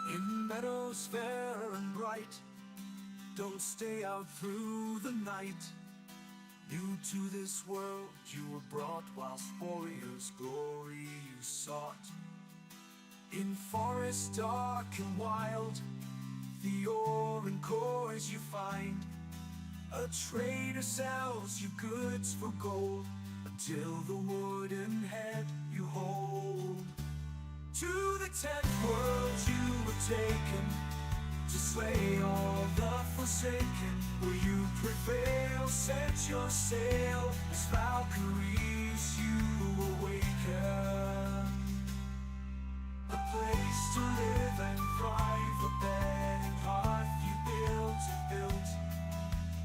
In meadows fair and bright, don't stay out through the night. New to this world you were brought, whilst warriors' glory you sought. In forests dark and wild, the ore and cores you find. A trader sells you goods for gold, until the wooden head you hold. To the 10th world you were taken, to slay all the forsaken. Will you prevail? Set your sail, as Valkyries you awaken. A place to live and thrive, a bed and hearth you built.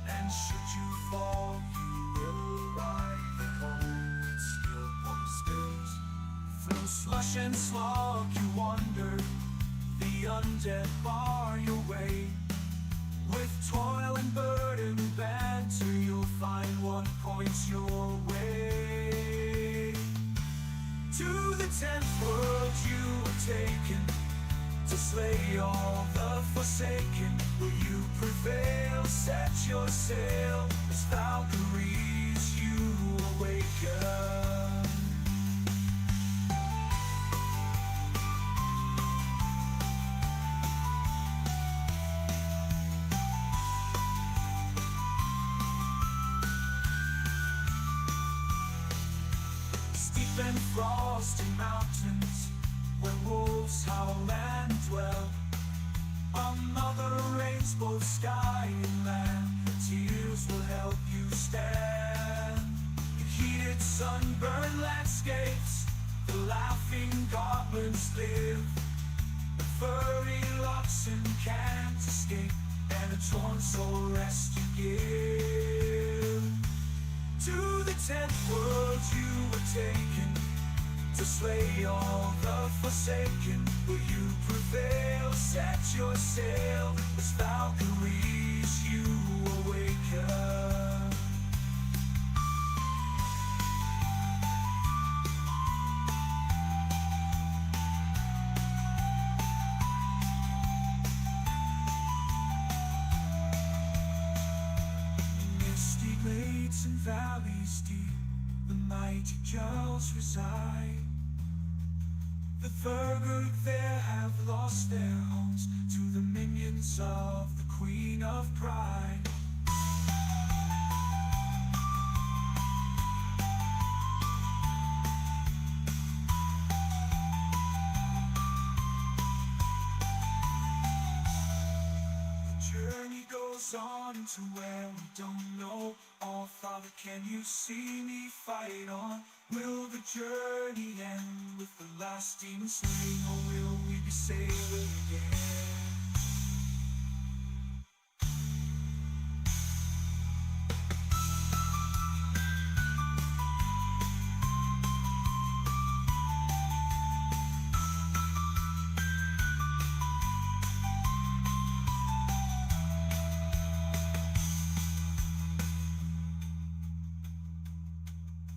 And should you fall, you will arrive at home with steel pump spilt. Through slush and slog you wander, the undead bar your way. With toil and burden banter, you'll find what points your way. To the 10th world you were taken, to slay all the forsaken. Will you prevail? Set your sail, as Valkyries you awaken. Steep and frosty mountains, where wolves howl and dwell. Another rains both sky and land, tears will help you stand. In heated sunburned landscapes, the laughing goblins live. The furry oxen can't escape, and a torn soul rest you give. To the 10th world you were taken, to slay all the forsaken. Will you prevail? Set your sail, as Valkyries you awaken. Misty glades and valleys deep, the mighty Jarls reside. The Thurgood there have lost their homes to the minions of the Queen of Pride. The journey goes on to where we don't know. Oh Father, can you see me fight on? Will the journey end with the last demon slaying, or will we be sailing again?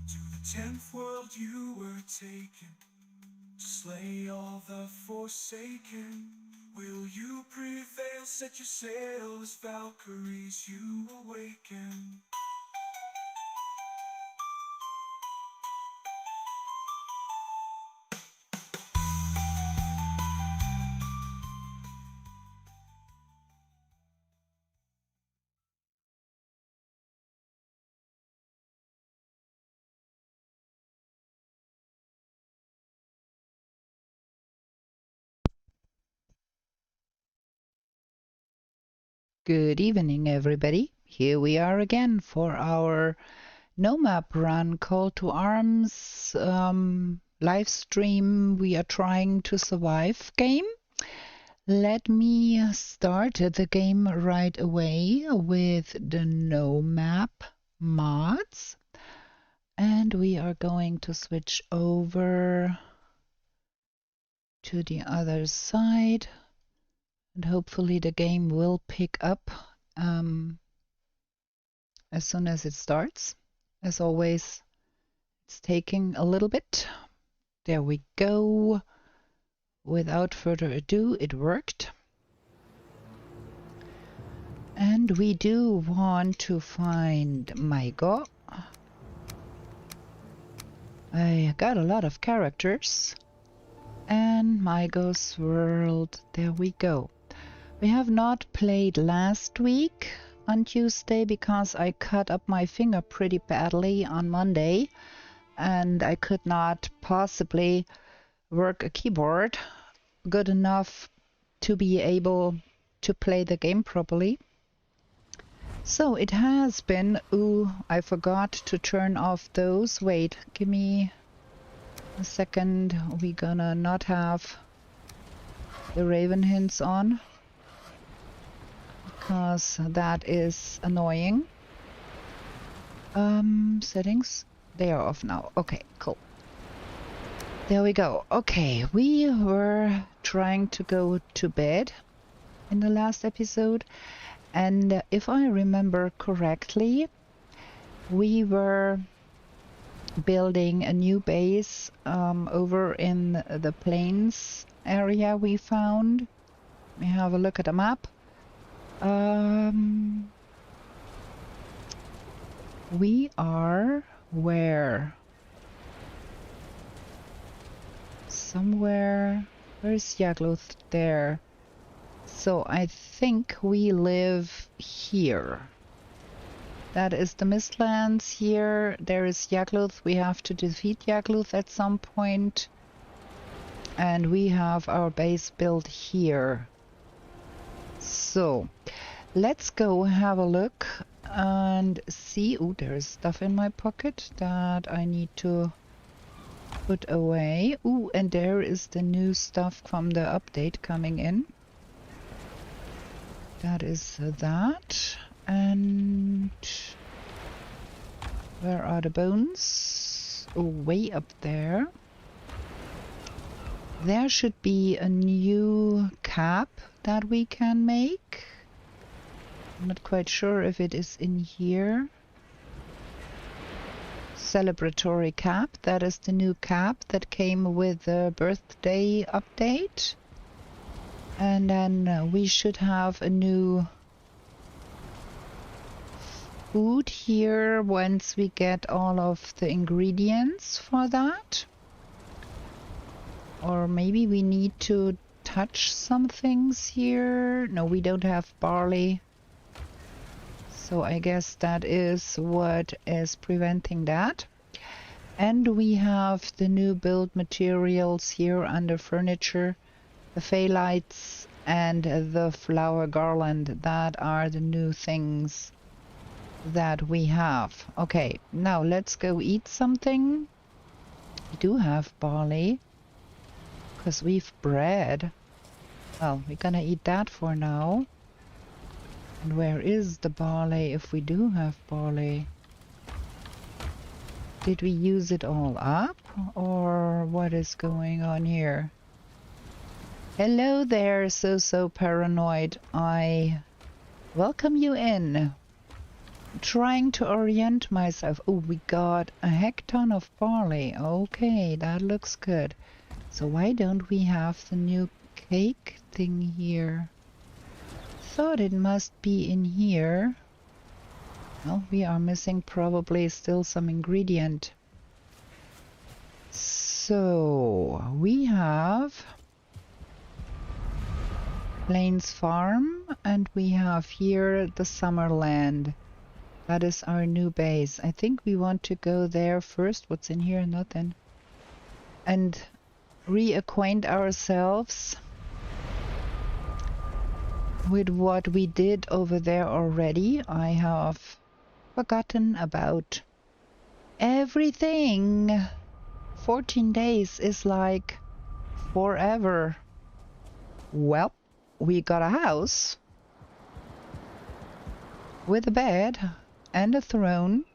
To the 10th world you were taken, to slay all the forsaken. Will you prevail? Set your sail, as Valkyries you awaken. Good evening, everybody. Here we are again for our No Map Run Call to Arms live stream. We are trying to survive game. Let me start the game right away with the No Map mods. And we are going to switch over to the other side. And hopefully the game will pick up as soon as it starts. As always, it's taking a little bit. There we go. without further ado, it worked. And we do want to find Maigo. I got a lot of characters. And Maigo's world, there we go. We have not played last week on Tuesday because I cut up my finger pretty badly on Monday and I could not possibly work a keyboard good enough to be able to play the game properly. So it has been... Ooh, I forgot to turn off those. Wait, give me a second. We're gonna not have the Raven hints on because that is annoying. Settings, they are off now. Okay, cool. There we go. Okay, we were trying to go to bed in the last episode, and if I remember correctly, we were building a new base over in the plains area we found. Let me have a look at the map. We are where? Somewhere. Where's Yagluth? There. So I think we live here. That is the Mistlands here. There is Yagluth. We have to defeat Yagluth at some point. And we have our base built here. So let's go have a look and see. Oh, there's stuff in my pocket that I need to put away. Oh, and there is the new stuff from the update coming in. That is that. And where are the bones? Oh, way up there. There should be a new cap that we can make. I'm not quite sure if it is in here. Celebratory cap. That is the new cap that came with the birthday update. And then we should have a new food here once we get all of the ingredients for that. Or maybe we need to touch some things here. No, we don't have barley. So I guess that is what is preventing that. And we have the new build materials here under furniture. The phthalites and the flower garland. That are the new things that we have. Okay, now let's go eat something. We do have barley. Because we've bread. Well, we're gonna eat that for now. And where is the barley if we do have barley? Did we use it all up? Or what is going on here? Hello there, so paranoid. I welcome you in. I'm trying to orient myself. Oh, we got a heck ton of barley. Okay, that looks good. So why don't we have the new cake thing here? Thought it must be in here. Well, we are missing probably still some ingredient. So we have Plains Farm and we have here the Summerland. That is our new base. I think we want to go there first. What's in here? Nothing. And reacquaint ourselves with what we did over there already. I have forgotten about everything. 14 days is like forever. Well, we got a house with a bed and a throne.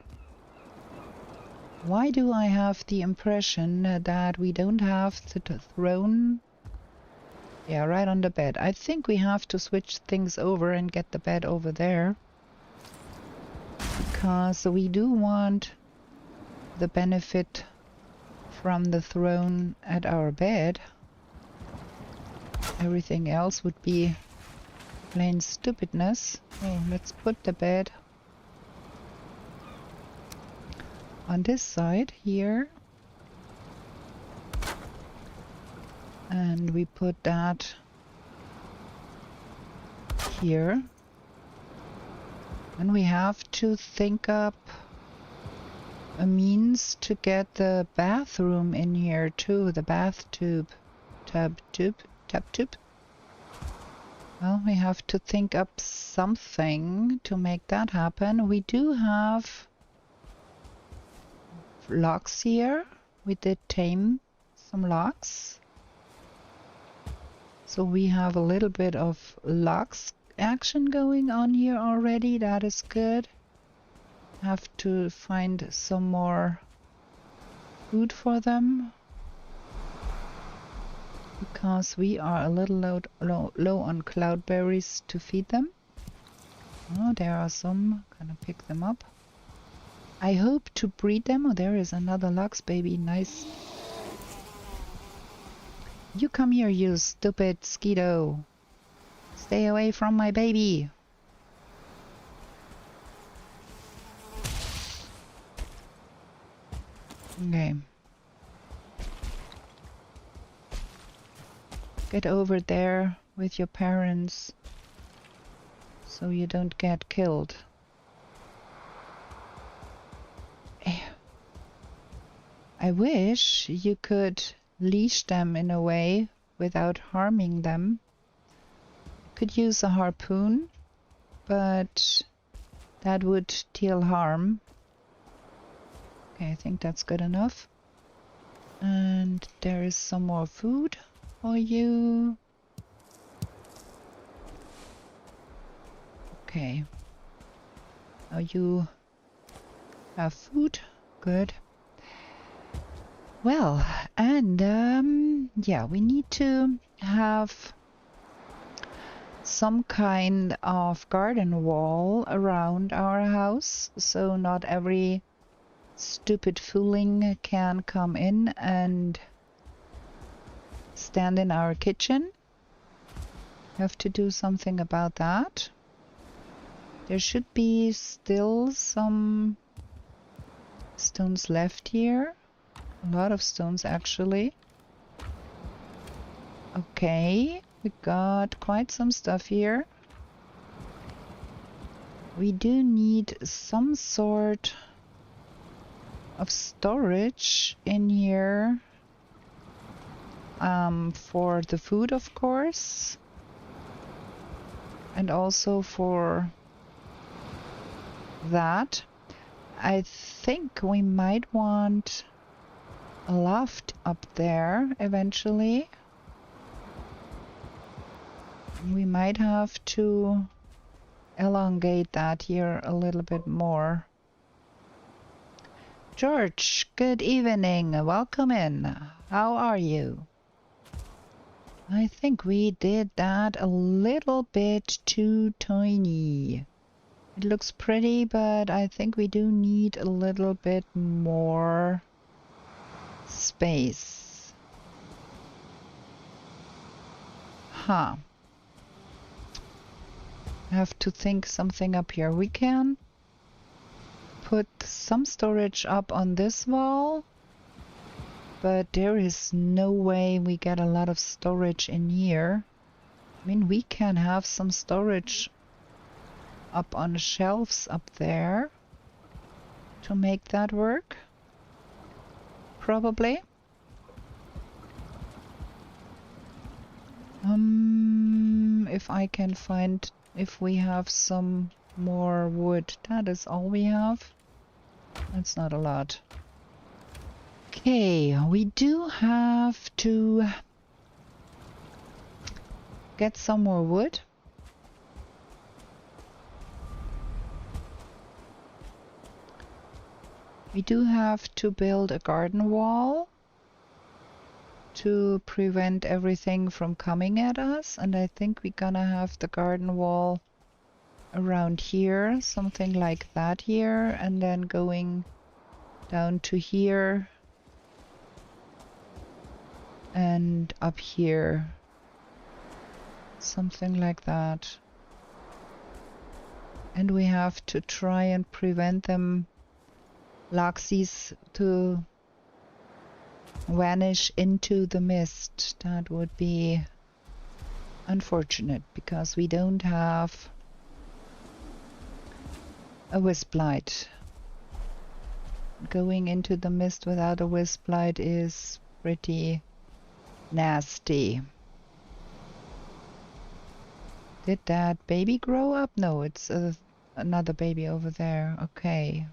Why do I have the impression that we don't have the throne? Yeah, right on the bed. I think we have to switch things over and get the bed over there. Because we do want the benefit from the throne at our bed. Everything else would be plain stupidness. Oh, let's put the bed on this side here. And we put that here. And we have to think up a means to get the bathroom in here too, the bath tub. Tub tube? Well, we have to think up something to make that happen. We do have logs here. We did tame some logs. So we have a little bit of logs action going on here already. That is good. Have to find some more food for them, because we are a little low on cloudberries to feed them. Oh, there are some. Gonna pick them up. I hope to breed them. Oh, there is another Lux baby. Nice. You come here, you stupid Skeeto. Stay away from my baby. Okay. Get over there with your parents so you don't get killed. I wish you could leash them in a way without harming them. Could use a harpoon, but that would deal harm. Okay, I think that's good enough. And there is some more food for you. Okay. Now you have food. Good. Well, and yeah, we need to have some kind of garden wall around our house, so not every stupid fooling can come in and stand in our kitchen. Have to do something about that. There should be still some stones left here. A lot of stones actually. Okay, we got quite some stuff here. We do need some sort of storage in here for the food, of course, and also for that. I think we might want a loft up there eventually. We might have to elongate that here a little bit more. George, good evening. Welcome in. How are you? I think we did that a little bit too tiny. It looks pretty, but I think we do need a little bit more space. Huh. I have to think something up here. We can put some storage up on this wall, but there is no way we get a lot of storage in here. I mean, we can have some storage up on shelves up there to make that work. Probably. If I can find, if we have some more wood. That is all we have. That's not a lot. Okay, we do have to get some more wood. We do have to build a garden wall to prevent everything from coming at us, and I think we're gonna have the garden wall around here, something like that here, and then going down to here and up here Something like that. And we have to try and prevent them, Loxies, to vanish into the mist. That would be unfortunate because we don't have a wisp light. Going into the mist without a wisp light is pretty nasty. Did that baby grow up? No, it's another baby over there. Okay.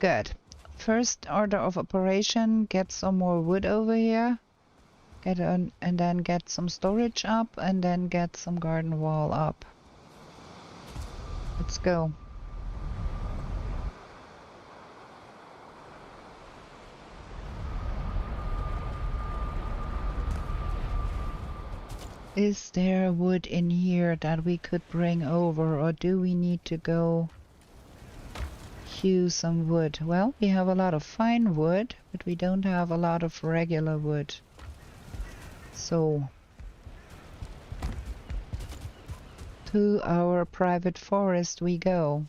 Good. First order of operation, get some more wood over here. And then get some storage up, and then get some garden wall up. Let's go. Is there wood in here that we could bring over, or do we need to go hew some wood? Well, we have a lot of fine wood, but we don't have a lot of regular wood. So, to our private forest we go.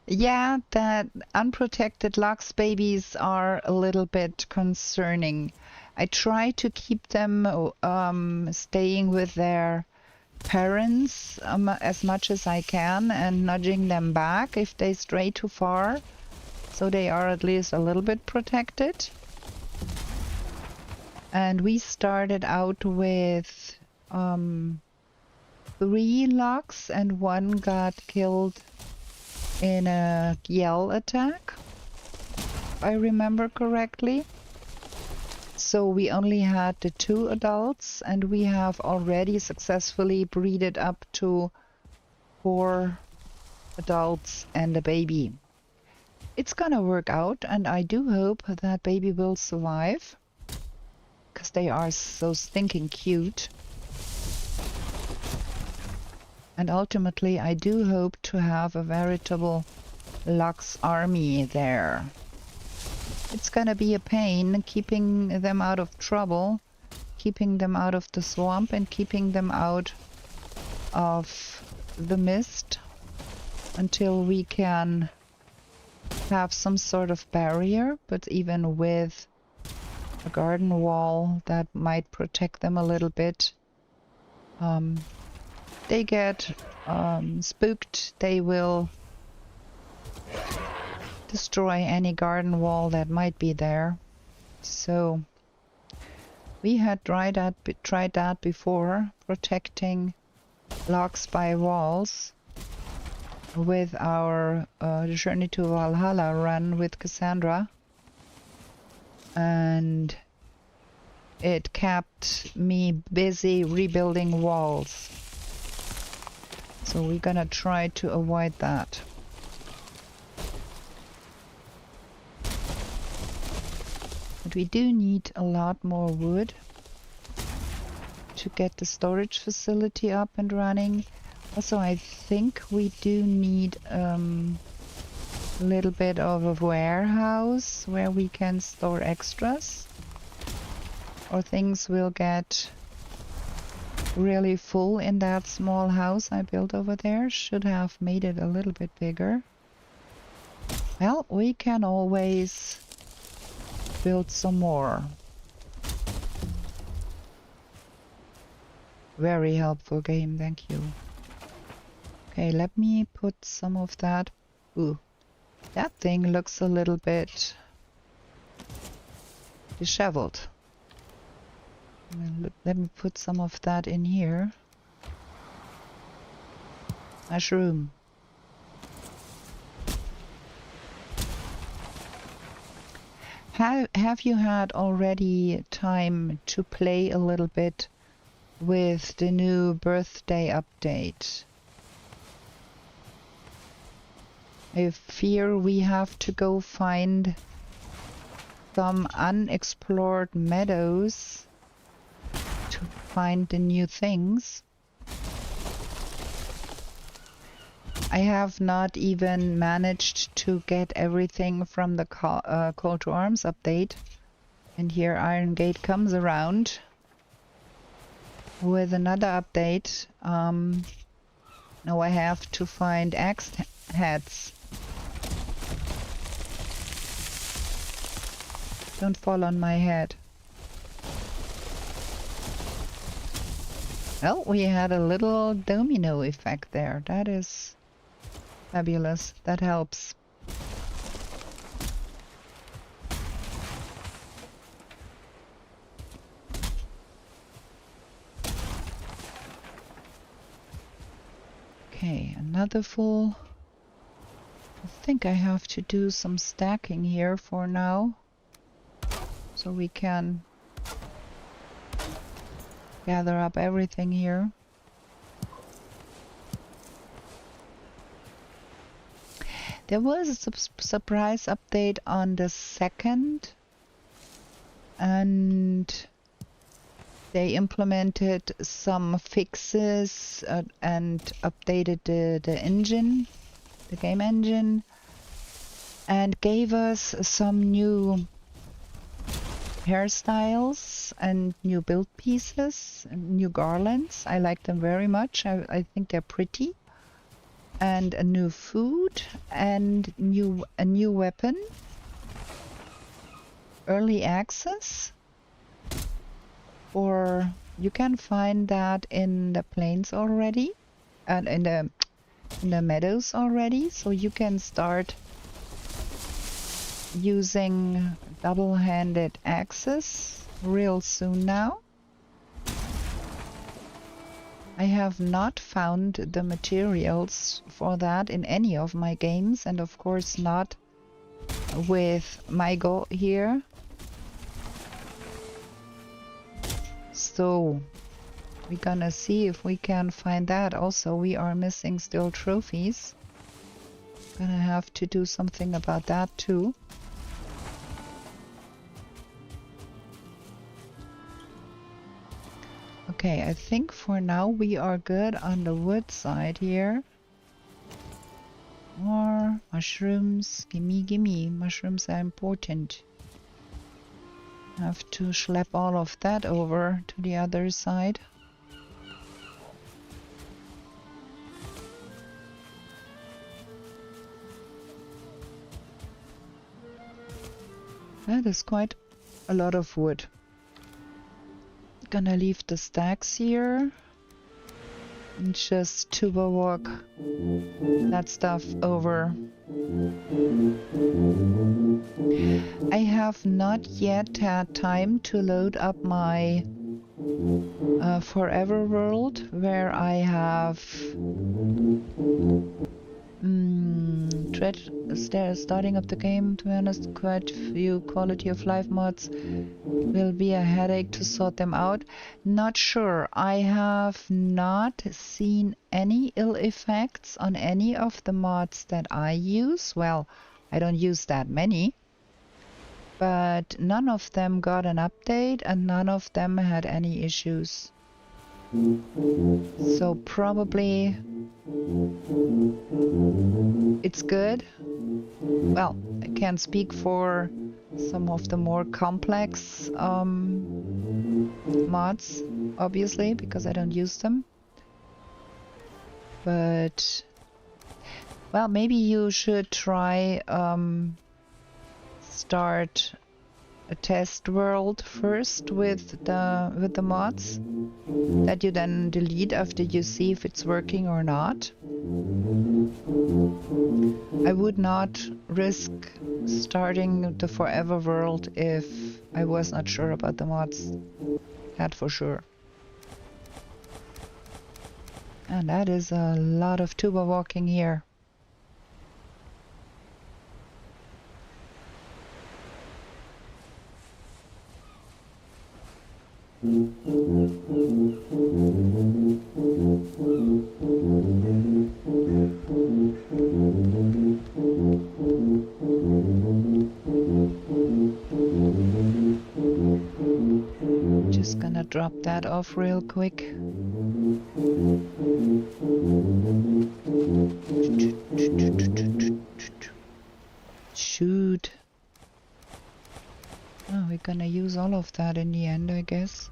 Yeah, that unprotected Lux babies are a little bit concerning. I try to keep them staying with their parents as much as I can and nudging them back if they stray too far, so they are at least a little bit protected. And we started out with 3 Lux and 1 got killed in a yell attack, if I remember correctly. So we only had the 2 adults, and we have already successfully breeded up to 4 adults and a baby. It's gonna work out, and I do hope that baby will survive, because they are so stinking cute. And ultimately, I do hope to have a veritable Lux army there. It's gonna be a pain keeping them out of trouble, keeping them out of the swamp, and keeping them out of the mist until we can have some sort of barrier. But even with a garden wall that might protect them a little bit, they get spooked, they will destroy any garden wall that might be there. So we had tried that before, protecting Lux by walls with our Journey to Valhalla run with Cassandra, and it kept me busy rebuilding walls. So we're gonna try to avoid that. But we do need a lot more wood to get the storage facility up and running. Also, I think we do need a little bit of a warehouse where we can store extras, or things will get really full in that small house I built over there. Should have made it a little bit bigger. Well, we can always build some more. Very helpful game, thank you. Okay, let me put some of that. Ooh, that thing looks a little bit disheveled. Let me put some of that in here. Mushroom. Have you had already time to play a little bit with the new birthday update? I fear we have to go find some unexplored meadows to find the new things. I have not even managed to get everything from the Call to Arms update And here Iron Gate comes around with another update. Now I have to find axe heads. Don't fall on my head. Well, we had a little domino effect there. That is fabulous. That helps. Okay, another full. I think I have to do some stacking here for now, so we can gather up everything here. There was a surprise update on the 2nd, and they implemented some fixes and updated the engine, the game engine, and gave us some new hairstyles and new build pieces and new garlands. I like them very much. I think they're pretty. And a new food and a new weapon. Early access. Or you can find that in the plains already and in the meadows already, so you can start using double-handed axes real soon now. I have not found the materials for that in any of my games, and of course not with Mygo here. So we're gonna see if we can find that. Also, we are missing still trophies. Gonna have to do something about that too. Okay, I think for now we are good on the wood side here. More mushrooms. Gimme, gimme. Mushrooms are important. Have to schlep all of that over to the other side. That is quite a lot of wood. Gonna leave the stacks here and just TubaWalk that stuff over. I have not yet had time to load up my Forever World, where I have starting up the game. To be honest, quite few quality of life mods. Will be a headache to sort them out. Not sure. I have not seen any ill effects on any of the mods that I use. Well, I don't use that many, but none of them got an update and none of them had any issues. So probably it's good. Well, I can't speak for some of the more complex mods, obviously, because I don't use them. But, well, maybe you should try start a test world first with the mods that you then delete after you see if it's working or not. I would not risk starting the Forever World if I was not sure about the mods. That for sure. And that is a lot of tuba walking here. Just gonna drop that off real quick. Shoot. Oh, we're gonna use all of that in the end, I guess.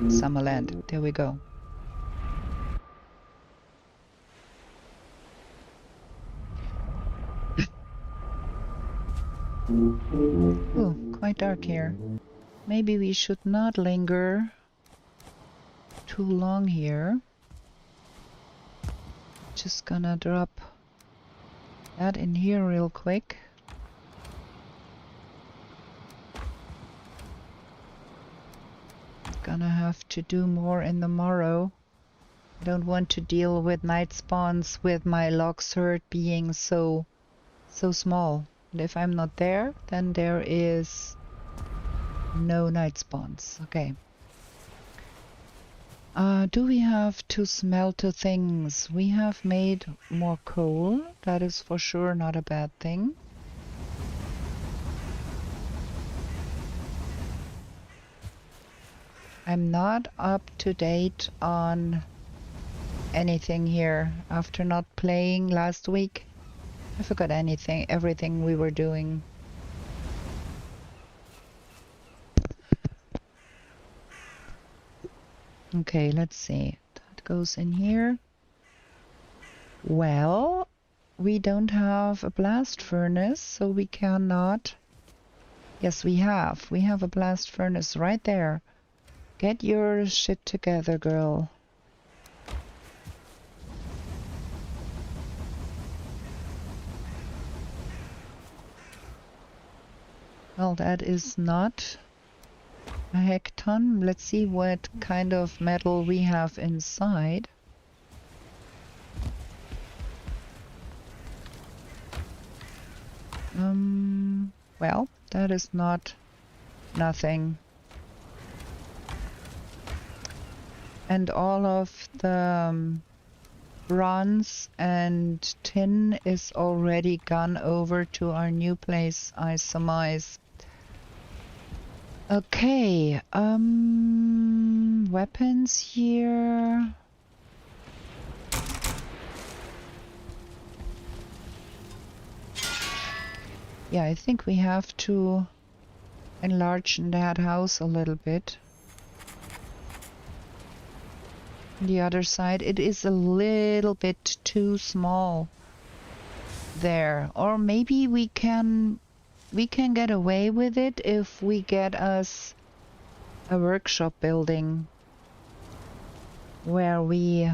Summerland, there we go. Oh, quite dark here. Maybe we should not linger too long here. Just gonna drop that in here real quick. Gonna have to do more in the morrow. I don't want to deal with night spawns with my logs herd being so small. And if I'm not there, then there is no night spawns. Okay. Do we have to smelt things? We have made more coal. That is for sure not a bad thing. I'm not up to date on anything here after not playing last week. I forgot everything we were doing. Okay, let's see. That goes in here. Well, we don't have a blast furnace, so we cannot... Yes, we have. We have a blast furnace right there. Get your shit together, girl. Well, that is not a hecton. Let's see what kind of metal we have inside. Well, that is not nothing. And all of the bronze and tin is already gone over to our new place, I surmise. Okay, weapons here. Yeah, I think we have to enlarge that house a little bit. On the other side, it is a little bit too small there. Or maybe we can get away with it if we get us a workshop building where we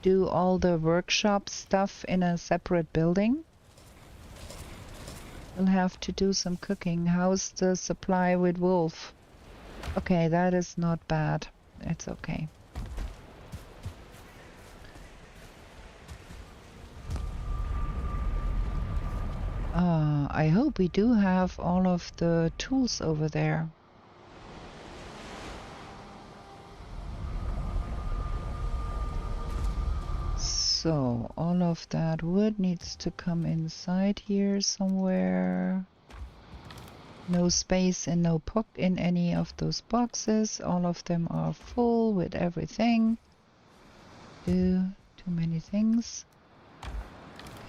do all the workshop stuff in a separate building. We'll have to do some cooking. How's the supply with wolf? Okay, that is not bad. It's okay. I hope we do have all of the tools over there. So, all of that wood needs to come inside here somewhere. No space and no puck in any of those boxes. All of them are full with everything. Too many things.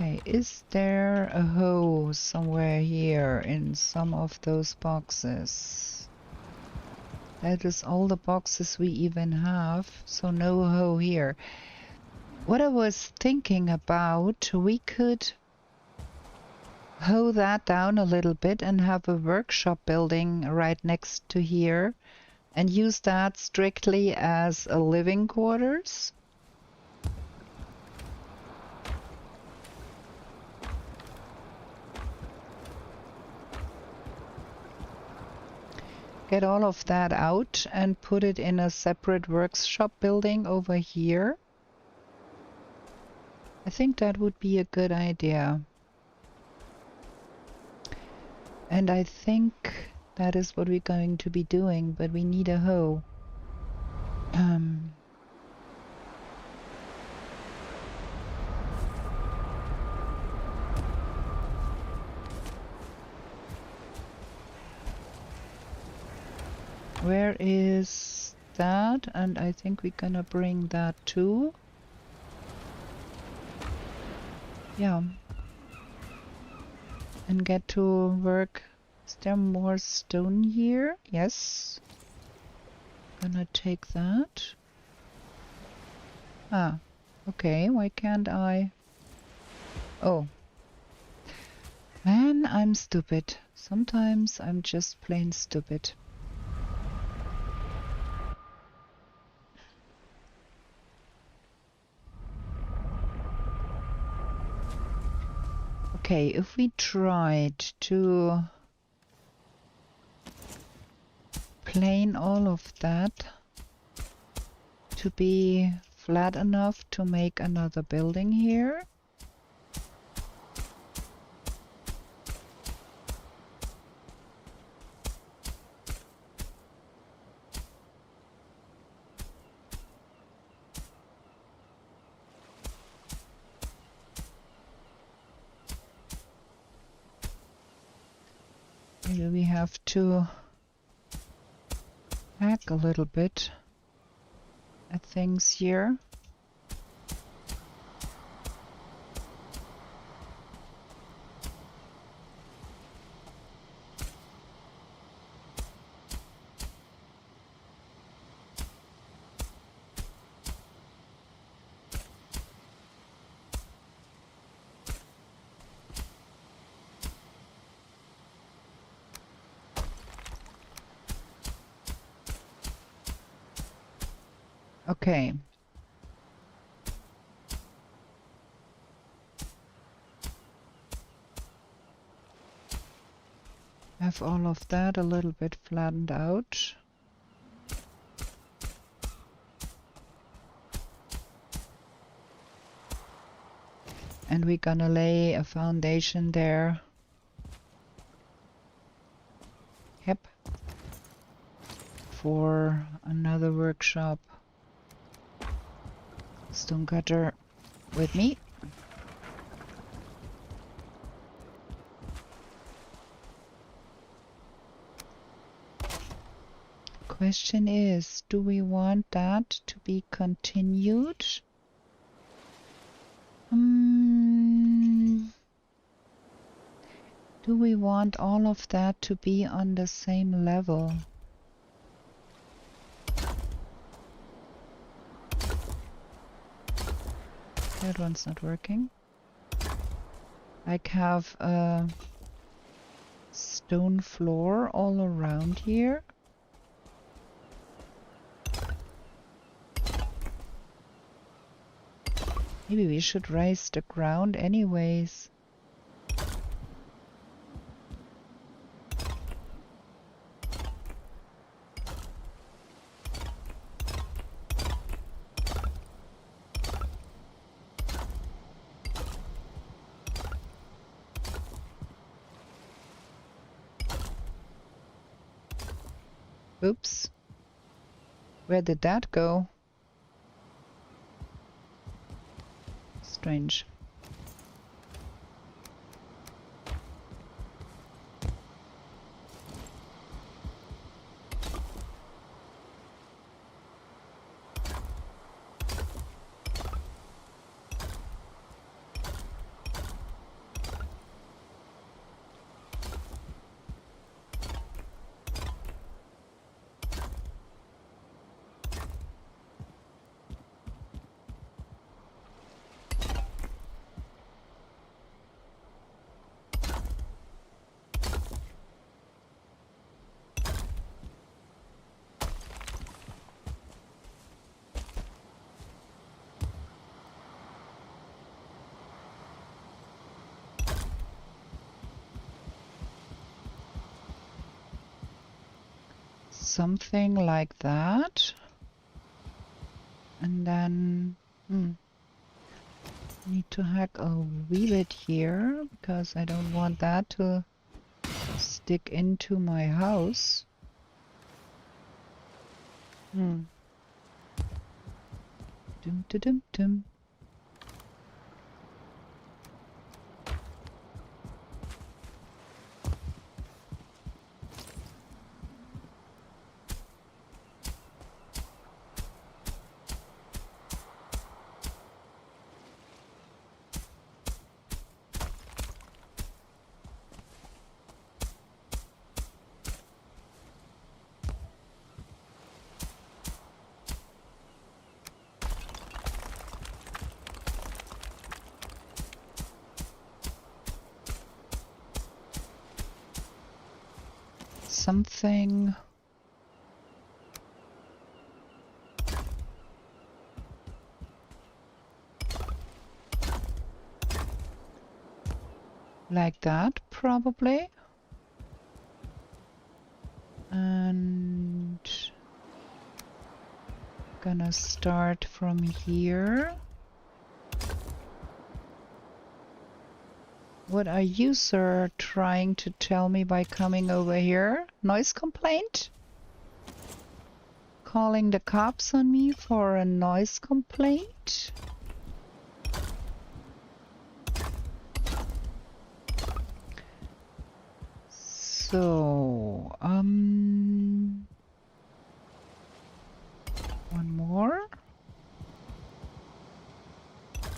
Okay, is there a hoe somewhere here in some of those boxes? That is all the boxes we even have, so no hoe here. What I was thinking about, we could hoe that down a little bit and have a workshop building right next to here and use that strictly as a living quarters. Get all of that out and put it in a separate workshop building over here. I think that would be a good idea. And I think that is what we're going to be doing, but we need a hoe. Where is that? And I think we're gonna bring that too. yeah, and get to work. Is there more stone here? Yes. Gonna take that. Ah, okay, why can't I? Oh. Man, I'm stupid. Sometimes I'm just plain stupid. Okay, if we tried to plane all of that to be flat enough to make another building here. Maybe we have to hack a little bit at things here. Okay. Have all of that a little bit flattened out. And we're gonna lay a foundation there. Yep. For another workshop. Stone cutter with me. Question is, do we want that to be continued? Do we want all of that to be on the same level? That one's not working. Like have a stone floor all around here. Maybe we should raise the ground anyways. Oops. Where did that go? Strange. Something like that. And then need to hack a wee bit here because I don't want that to stick into my house. Dum dum dum dum. something. Like that, probably. And gonna start from here. What are you, sir, trying to tell me by coming over here? Noise complaint? Calling the cops on me for a noise complaint? So, one more.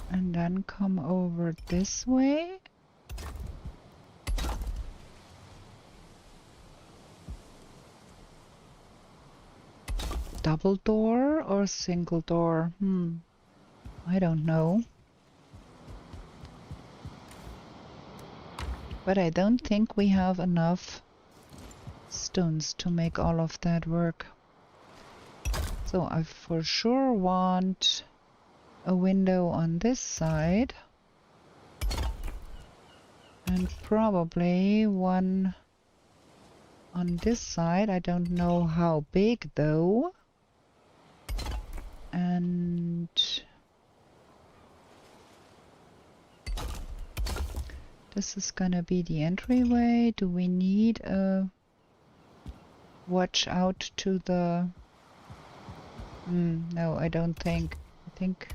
And then come over this way. Double door or single door? I don't know. But I don't think we have enough stones to make all of that work. So I for sure want a window on this side. And probably one on this side. I don't know how big though. And this is gonna be the entryway. Do we need a watch out to the... no, I don't think. I think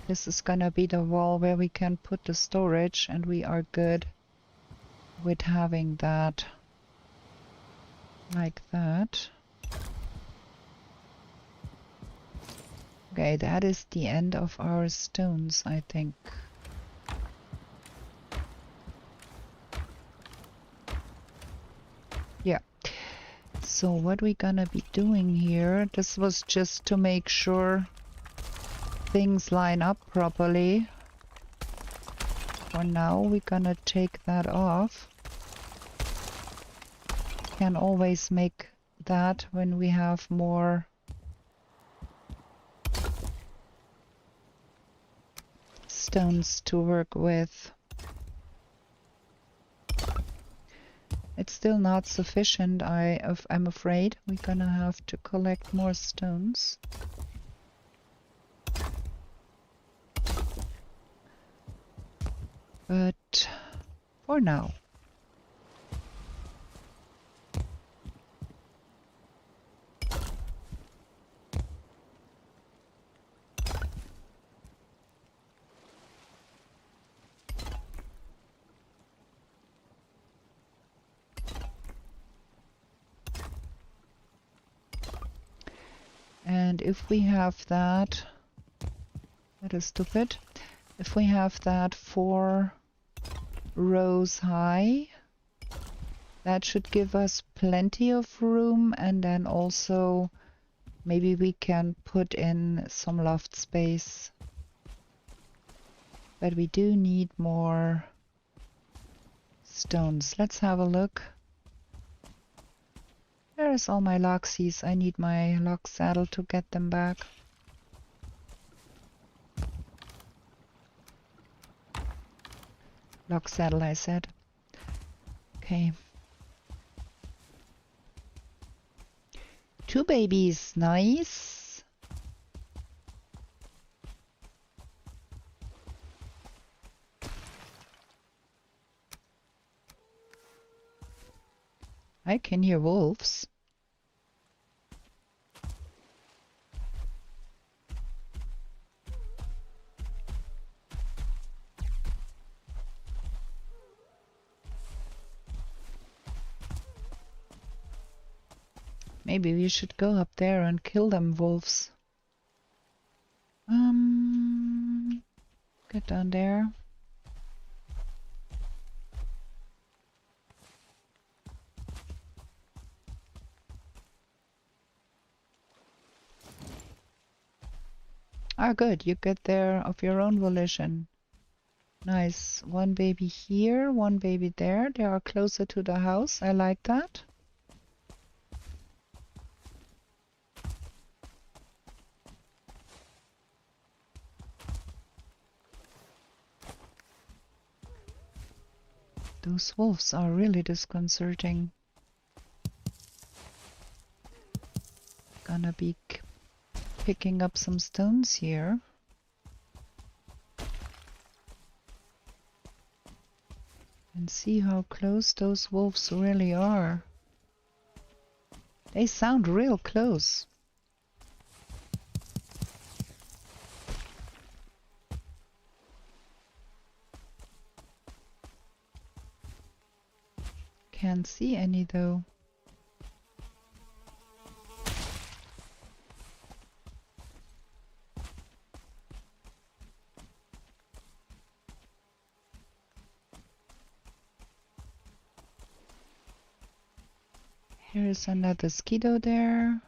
this is gonna be the wall where we can put the storage, and we are good with having that like that. Okay, that is the end of our stones, I think. Yeah. So what we gonna be doing here, this was just to make sure things line up properly. For now, we're gonna take that off. Can always make that when we have more stones to work with. It's still not sufficient, I'm afraid. We're gonna have to collect more stones. But for now. And if we have that, that is stupid. If we have that 4 rows high, that should give us plenty of room, and then also maybe we can put in some loft space. But we do need more stones. Let's have a look. There's all my loxies. I need my lock saddle to get them back. Lock saddle, I said. Okay. 2 babies, nice. I can hear wolves. Maybe we should go up there and kill them wolves. Get down there. Ah, good. You get there of your own volition. Nice. 1 baby here, 1 baby there. They are closer to the house. I like that. Those wolves are really disconcerting. Gonna be picking up some stones here. And see how close those wolves really are. They sound real close. Can't see any though. Here's another Skido there.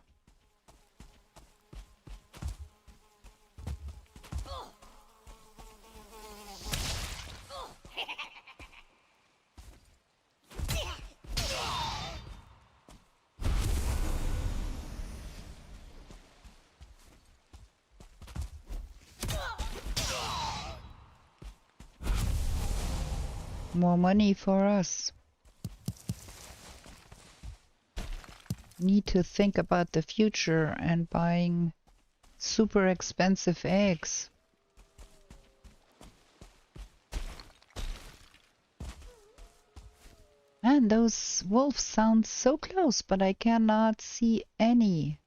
More money for us. Need to think about the future and buying super expensive eggs. And those wolves sound so close, but I cannot see any.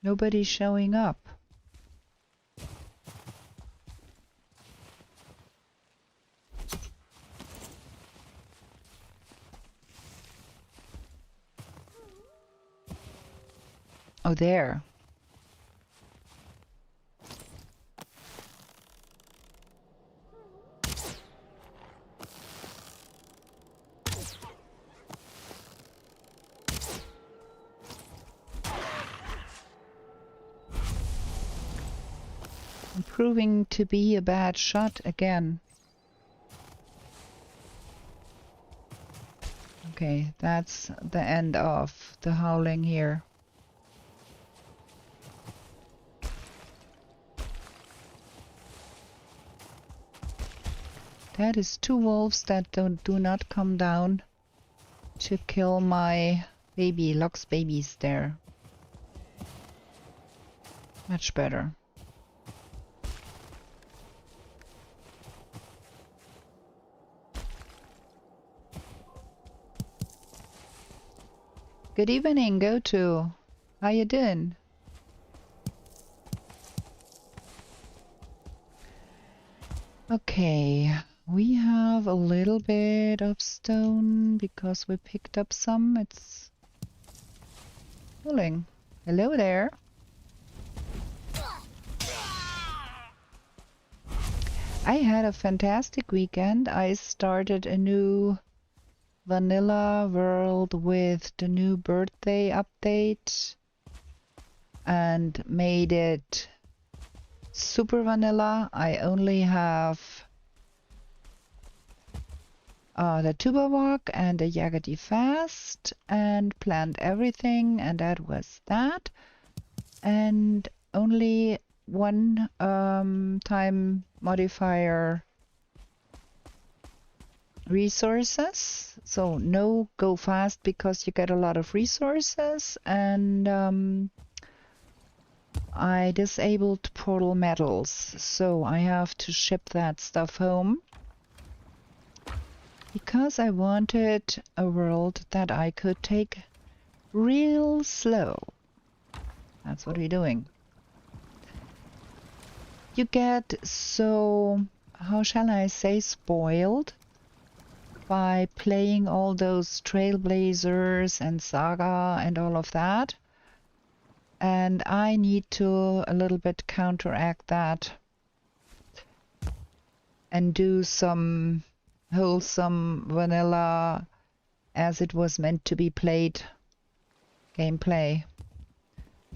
Nobody's showing up. Oh, there. I'm proving to be a bad shot again. Okay, that's the end of the howling here. That is two wolves that do not come down to kill my baby, Locke's babies there. Much better. Good evening, Go-To. How you doing? Okay, we have a little bit of stone because we picked up some. It's pulling. Hello there. I had a fantastic weekend. I started a new vanilla world with the new birthday update and made it super vanilla. I only have the TubaWalk and the Yagati Fast and planned everything, and that was that. And only one time modifier resources, so no go fast because you get a lot of resources, and I disabled portal metals, so I have to ship that stuff home because I wanted a world that I could take real slow. That's what we're doing. You get so, how shall I say, spoiled by playing all those Trailblazers and Saga and all of that. And I need to a little bit counteract that and do some wholesome vanilla as it was meant to be played gameplay.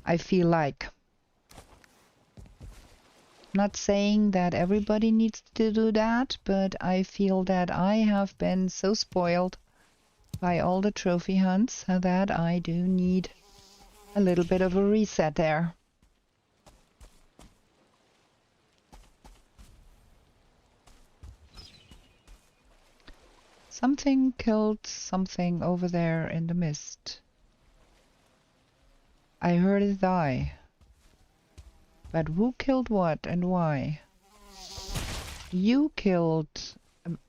I feel like not saying that everybody needs to do that, but I feel that I have been so spoiled by all the trophy hunts that I do need a little bit of a reset there. Something killed something over there in the mist. I heard it die. But who killed what and why? You killed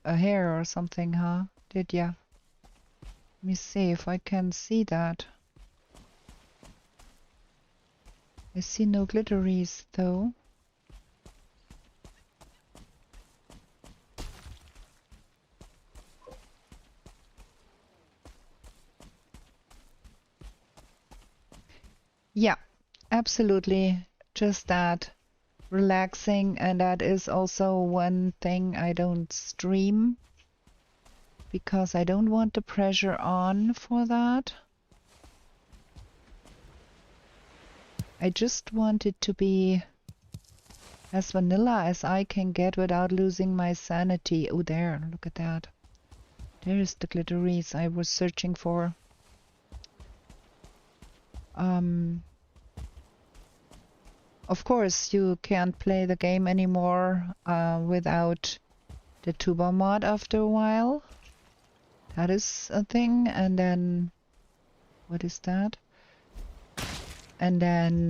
a hare or something, huh? Did ya? Let me see if I can see that. I see no glitteries though. Yeah, absolutely. Just that. Relaxing, and that is also one thing I don't stream because I don't want the pressure on for that. I just want it to be as vanilla as I can get without losing my sanity. Oh, there, look at that. There's the glitteries I was searching for. Of course, you can't play the game anymore without the tuba mod after a while. That is a thing. And then, what is that? And then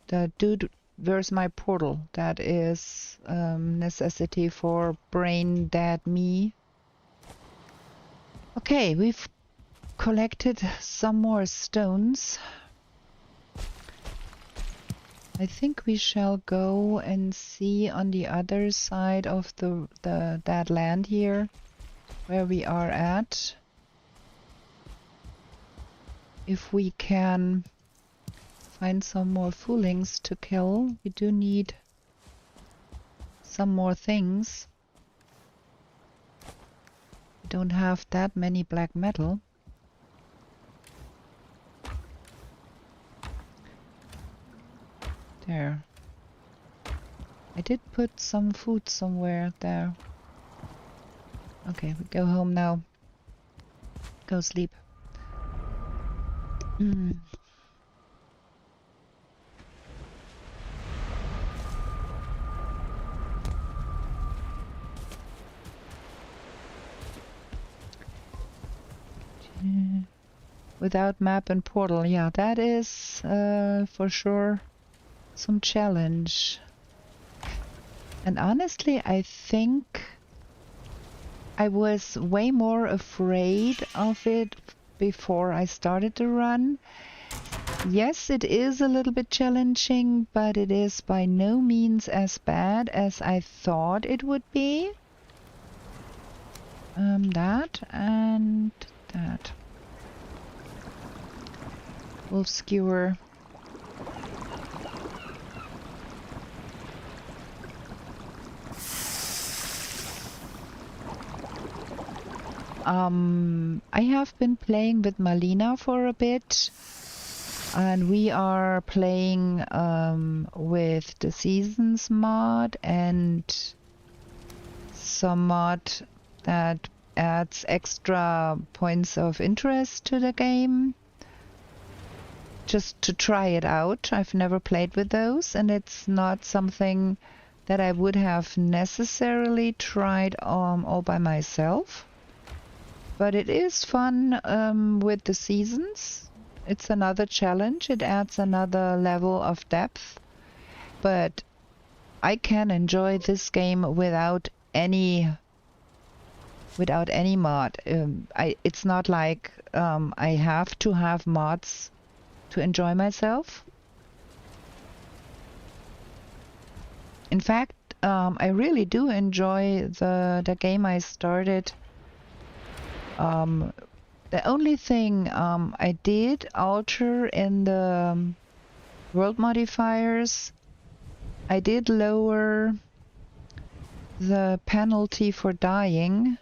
the dude, where's my portal? That is necessity for brain dead me. Okay, we've collected some more stones. I think we shall go and see on the other side of that land here where we are at if we can find some more foolings to kill. We do need some more things. We don't have that many black metal. There. I did put some food somewhere there. Okay, we go home now. Go sleep. Without map and portal, yeah, that is for sure some challenge. And honestly, I think I was way more afraid of it before I started to run. Yes, it is a little bit challenging, but it is by no means as bad as I thought it would be. That and that. Wolf skewer. I have been playing with Malina for a bit, and we are playing with the Seasons mod and some mod that adds extra points of interest to the game. Just to try it out. I've never played with those, and it's not something that I would have necessarily tried all by myself. But it is fun with the seasons. It's another challenge. It adds another level of depth. But I can enjoy this game without any mod. It's not like I have to have mods to enjoy myself. In fact, I really do enjoy the game I started. The only thing I did alter in the world modifiers, I did lower the penalty for dying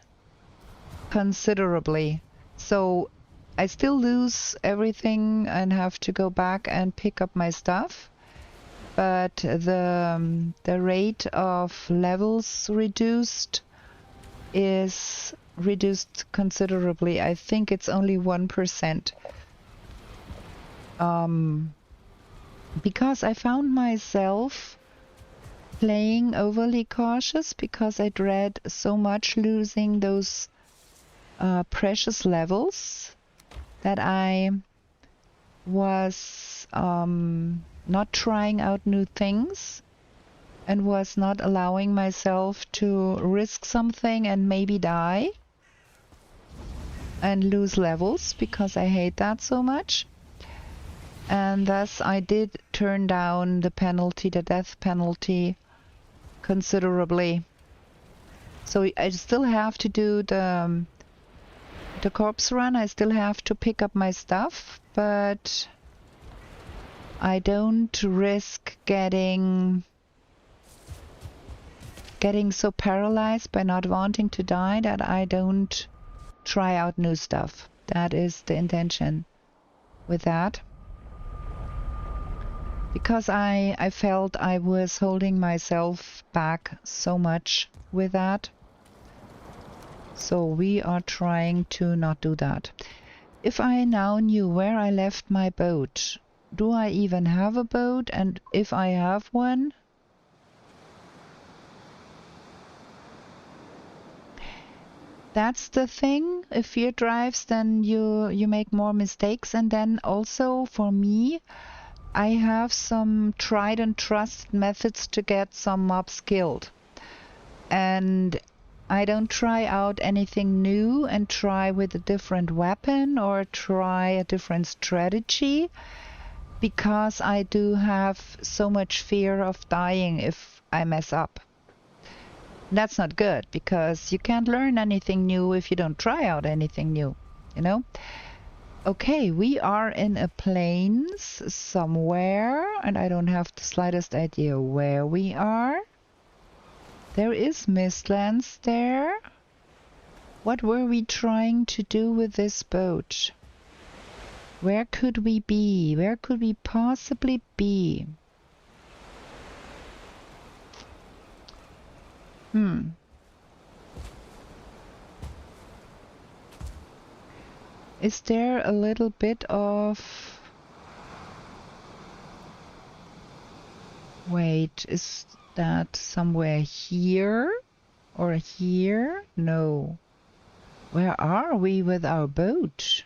considerably. So I still lose everything and have to go back and pick up my stuff. but the rate of levels is reduced considerably. I think it's only 1%. Because I found myself playing overly cautious because I dread so much losing those precious levels that I was not trying out new things and was not allowing myself to risk something and maybe die and lose levels because I hate that so much. And thus I did turn down the penalty, the death penalty, considerably. So I still have to do the corpse run. I still have to pick up my stuff, but I don't risk getting so paralyzed by not wanting to die that I don't try out new stuff. That is the intention with that. Because I felt I was holding myself back so much with that. So we are trying to not do that. If I now knew where I left my boat, do I even have a boat? And if I have one, that's the thing. If fear drives, then you make more mistakes. And then also for me, I have some tried and trusted methods to get some mobs killed. And I don't try out anything new and try with a different weapon or try a different strategy because I do have so much fear of dying if I mess up. That's not good because you can't learn anything new if you don't try out anything new, you know? Okay, we are in a plains somewhere and I don't have the slightest idea where we are. There is Mistlands there. What were we trying to do with this boat? Where could we be? Where could we possibly be? Is there a little bit of... Wait, is that somewhere here? Or here? No. Where are we with our boat?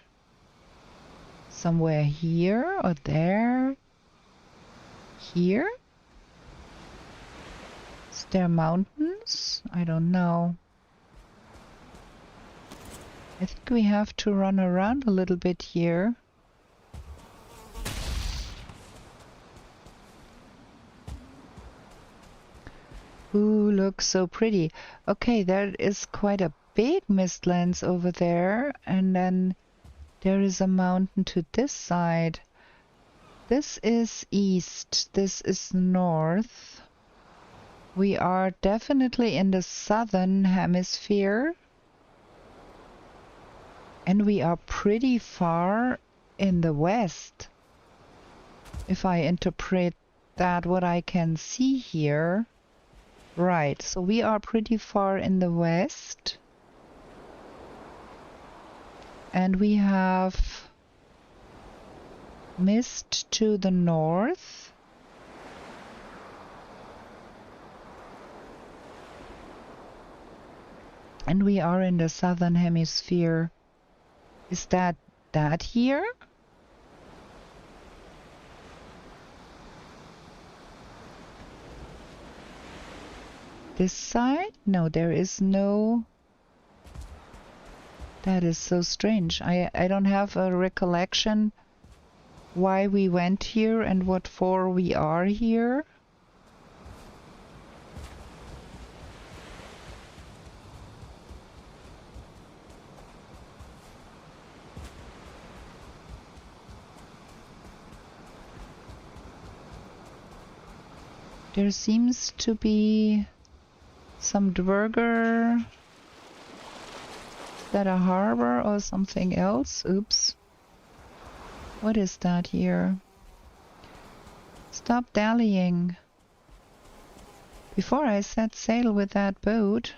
Somewhere here or there? Here? Is there mountains? I don't know. I think we have to run around a little bit here. Ooh, looks so pretty. Okay, there is quite a big Mistlands over there, and then there is a mountain to this side. This is east, this is north. We are definitely in the southern hemisphere. And we are pretty far in the west. If I interpret that what I can see here. Right, so we are pretty far in the west. And we have mist to the north. And we are in the southern hemisphere. Is that here? This side? No, there is no... That is so strange. I don't have a recollection why we went here and what for we are here. There seems to be some dwerger. Is that a harbor or something else? Oops. What is that here? Stop dallying. Before I set sail with that boat,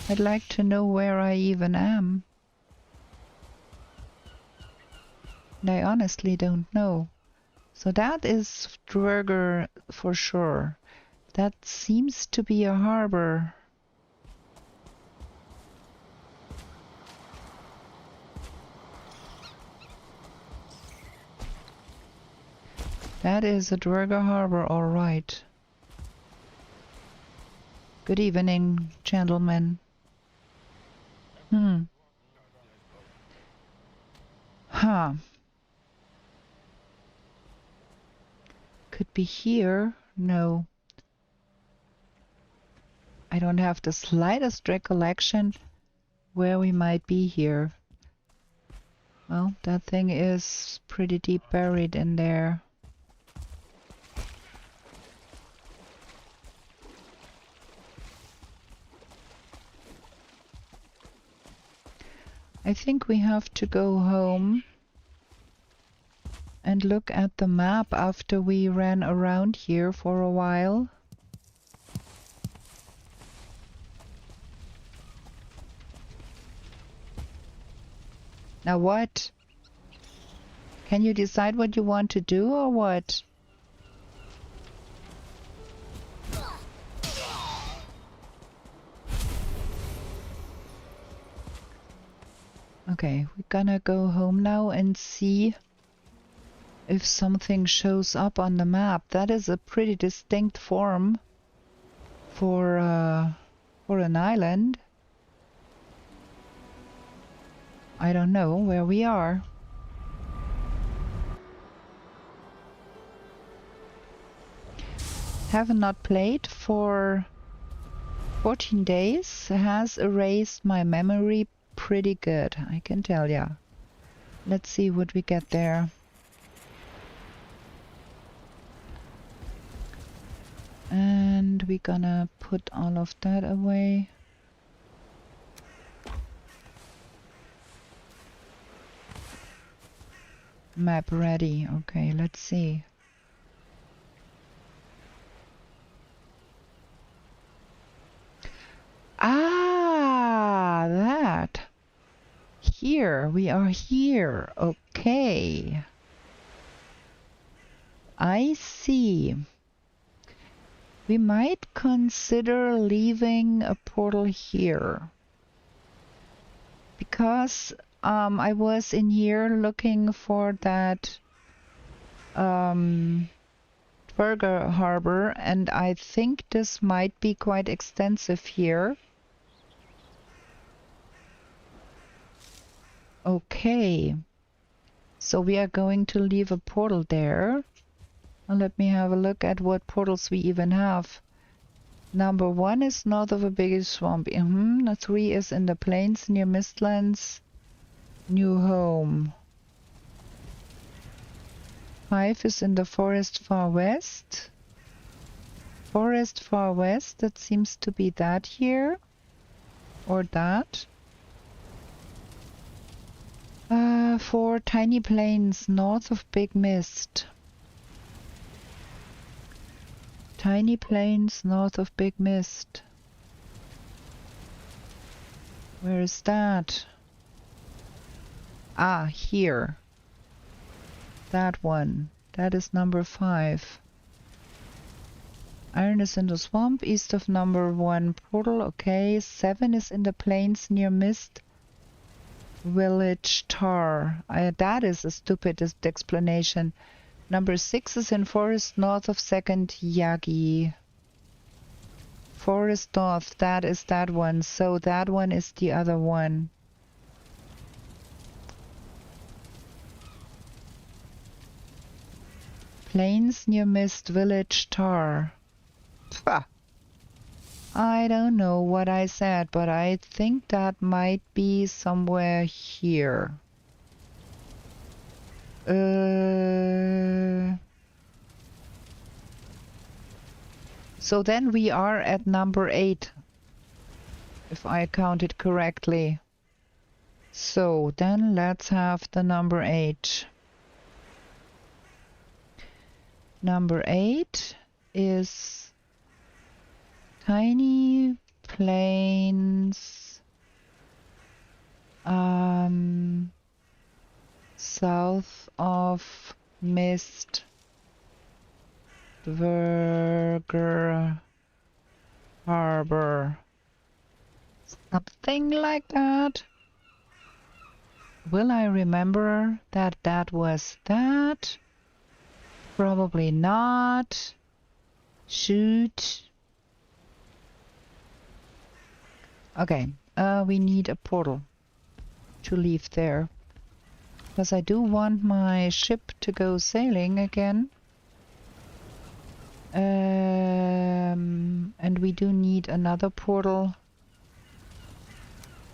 I'd like to know where I even am. And I honestly don't know. So that is Dwerger for sure. That seems to be a harbor. That is a Dwerger harbor, all right. Good evening, gentlemen. Huh. Could be here. No. I don't have the slightest recollection where we might be here. Well, that thing is pretty deep buried in there. I think we have to go home and look at the map after we ran around here for a while. Now what? Can you decide what you want to do or what? Okay, we're gonna go home now and see if something shows up on the map. That is a pretty distinct form for an island. I don't know where we are. Have not played for 14 days. Has erased my memory pretty good, I can tell ya. Let's see what we get there. And we're gonna put all of that away. Map ready. Okay, let's see. Ah, that. Here, we are here. Okay. I see. We might consider leaving a portal here. Because I was in here looking for that Dwerger harbor, and I think this might be quite extensive here. Okay, so we are going to leave a portal there. Now let me have a look at what portals we even have. Number 1 is north of a big swamp. 3 is in the plains near Mistlands. New home. 5 is in the forest far west. Forest far west, that seems to be that here. Or that. 4 tiny plains north of Big Mist. Tiny plains north of Big Mist. Where is that? Ah, here. That one. That is number 5. Iron is in the swamp east of number 1 portal. Okay. 7 is in the plains near Mist Village Tar. That is a stupid explanation. Number 6 is in forest north of 2nd Yagi. Forest north, that is that one. So that one is the other one. Plains near Mist Village Tar. Pah. I don't know what I said, but I think that might be somewhere here. So then we are at number 8, if I counted correctly. So then let's have the number 8. Number 8 is tiny plains south of Mistburger Harbor. Something like that. Will I remember that that was that? Probably not. Shoot. Okay, we need a portal to leave there. Because I do want my ship to go sailing again. And we do need another portal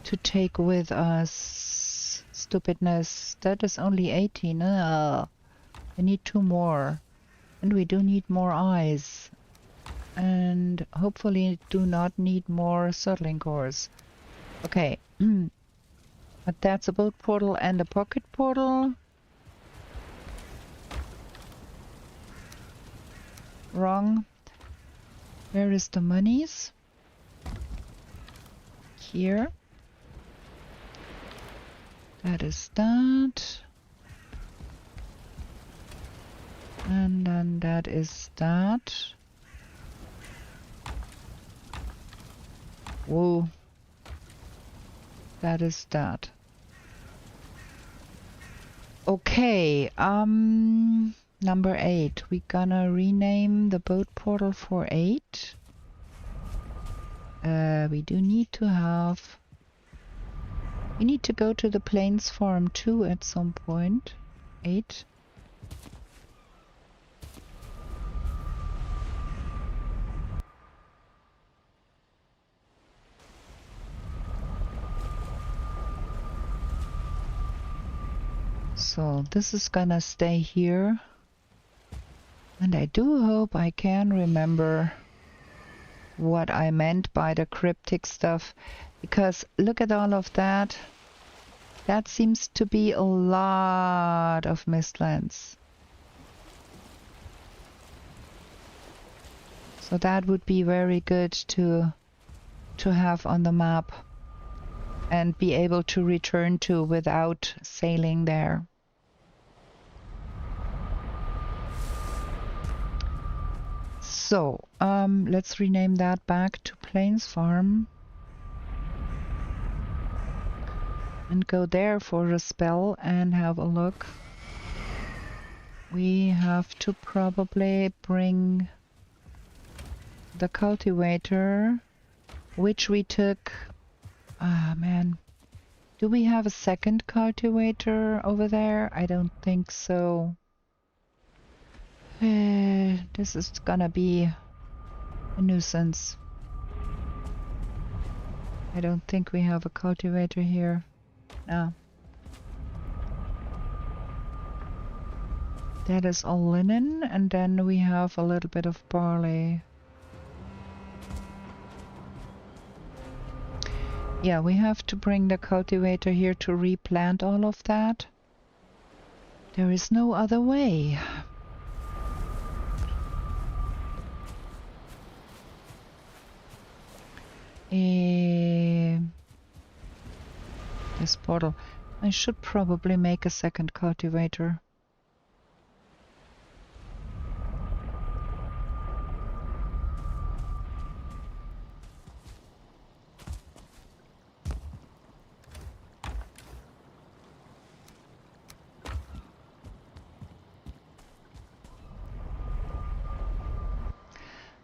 to take with us. Stupidness. That is only 18. I need 2 more. And we do need more eyes. And hopefully do not need more circling cores. Okay. But that's a boat portal and a pocket portal. Wrong. Where is the monies? Here. That is that. And then that is that. Whoa. That is that. Okay, number 8. We're gonna rename the boat portal for 8. We do need to have... We need to go to the Plains Farm too at some point. 8. So this is gonna stay here. And I do hope I can remember what I meant by the cryptic stuff. Because look at all of that. That seems to be a lot of Mistlands. So that would be very good to have on the map and be able to return to without sailing there. So, let's rename that back to Plains Farm. And go there for a spell and have a look. We have to probably bring the cultivator, which we took... Ah, man. Do we have a second cultivator over there? I don't think so. This is gonna be a nuisance. I don't think we have a cultivator here. No. That is all linen, and then we have a little bit of barley. Yeah, we have to bring the cultivator here to replant all of that. There is no other way. This portal. I should probably make a second cultivator.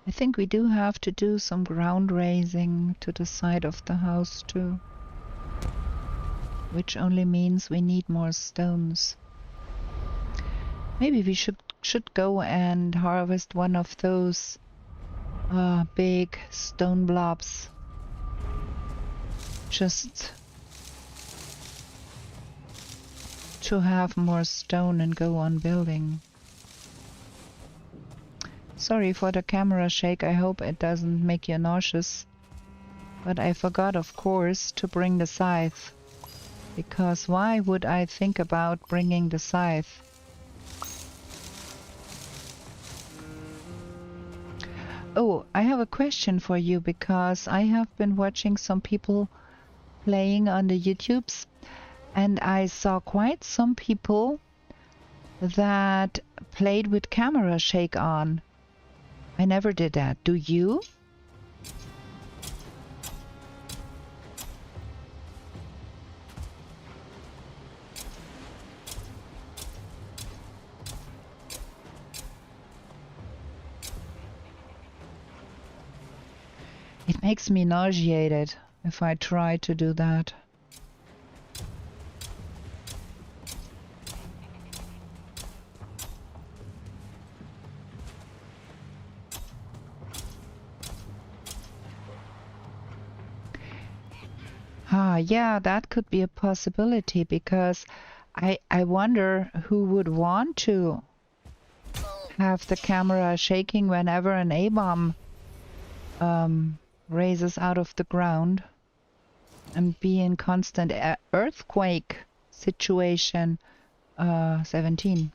I think we do have to do some ground raising to the side of the house too. Which only means we need more stones. Maybe we should go and harvest one of those big stone blobs. Just to have more stone and go on building. Sorry for the camera shake, I hope it doesn't make you nauseous. But I forgot, of course, to bring the scythe. Because why would I think about bringing the scythe? Oh, I have a question for you because I have been watching some people playing on the YouTubes and I saw quite some people that played with camera shake on. I never did that. Do you? It makes me nauseated if I try to do that. Ah, yeah, that could be a possibility because I wonder who would want to have the camera shaking whenever an A-bomb raises out of the ground and be in constant earthquake situation. 17.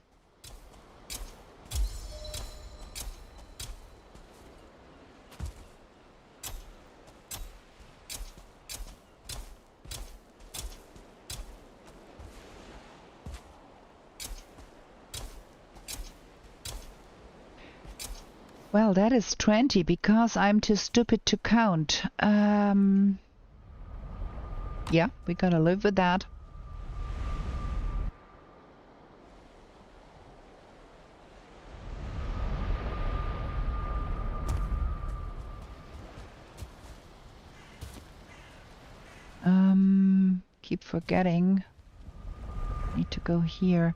Well, that is 20 because I'm too stupid to count. Yeah, we gotta live with that. Keep forgetting. Need to go here.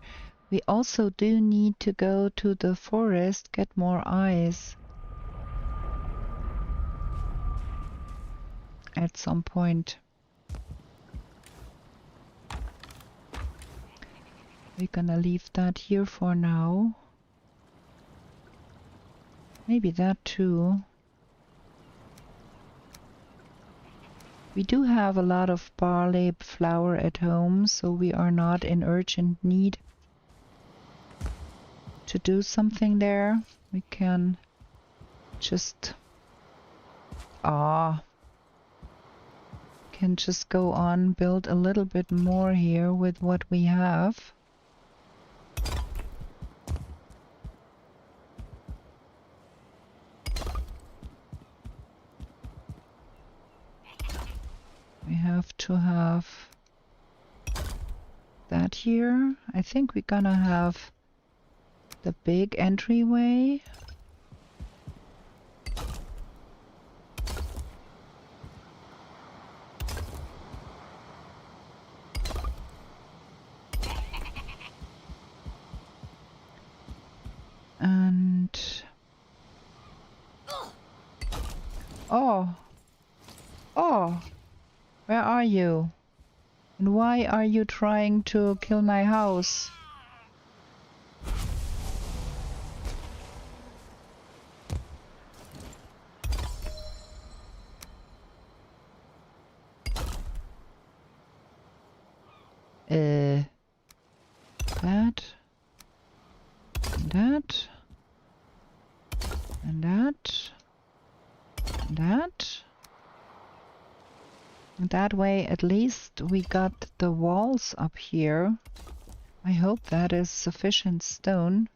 We also do need to go to the forest, get more eyes. At some point. We're gonna leave that here for now. Maybe that too. We do have a lot of barley flour at home, so we are not in urgent need to do something there. We can just can just go on, build a little bit more here with what we have. We have to have that here. I think we're gonna have the big entryway. And oh, where are you? And why are you trying to kill my house? That, and that, and that, and that. And that way at least we got the walls up here. I hope that is sufficient stone.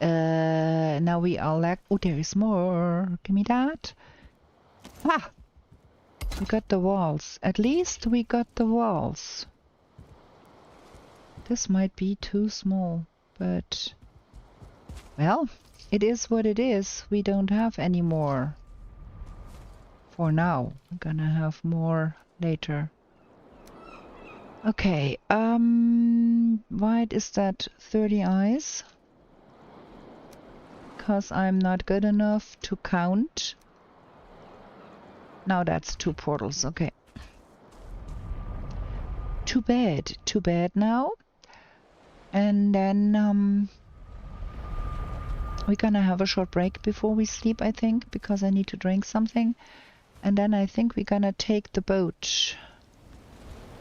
Now we are lack. Oh, there is more. Give me that. Ah! We got the walls. At least we got the walls. This might be too small, but well, it is what it is. We don't have any more. For now. I'm gonna have more later. Okay, why is that 30 eyes? Because I'm not good enough to count. Now that's 2 portals, okay. Too bad now. And then we're gonna have a short break before we sleep, I think, because I need to drink something. And then I think we're gonna take the boat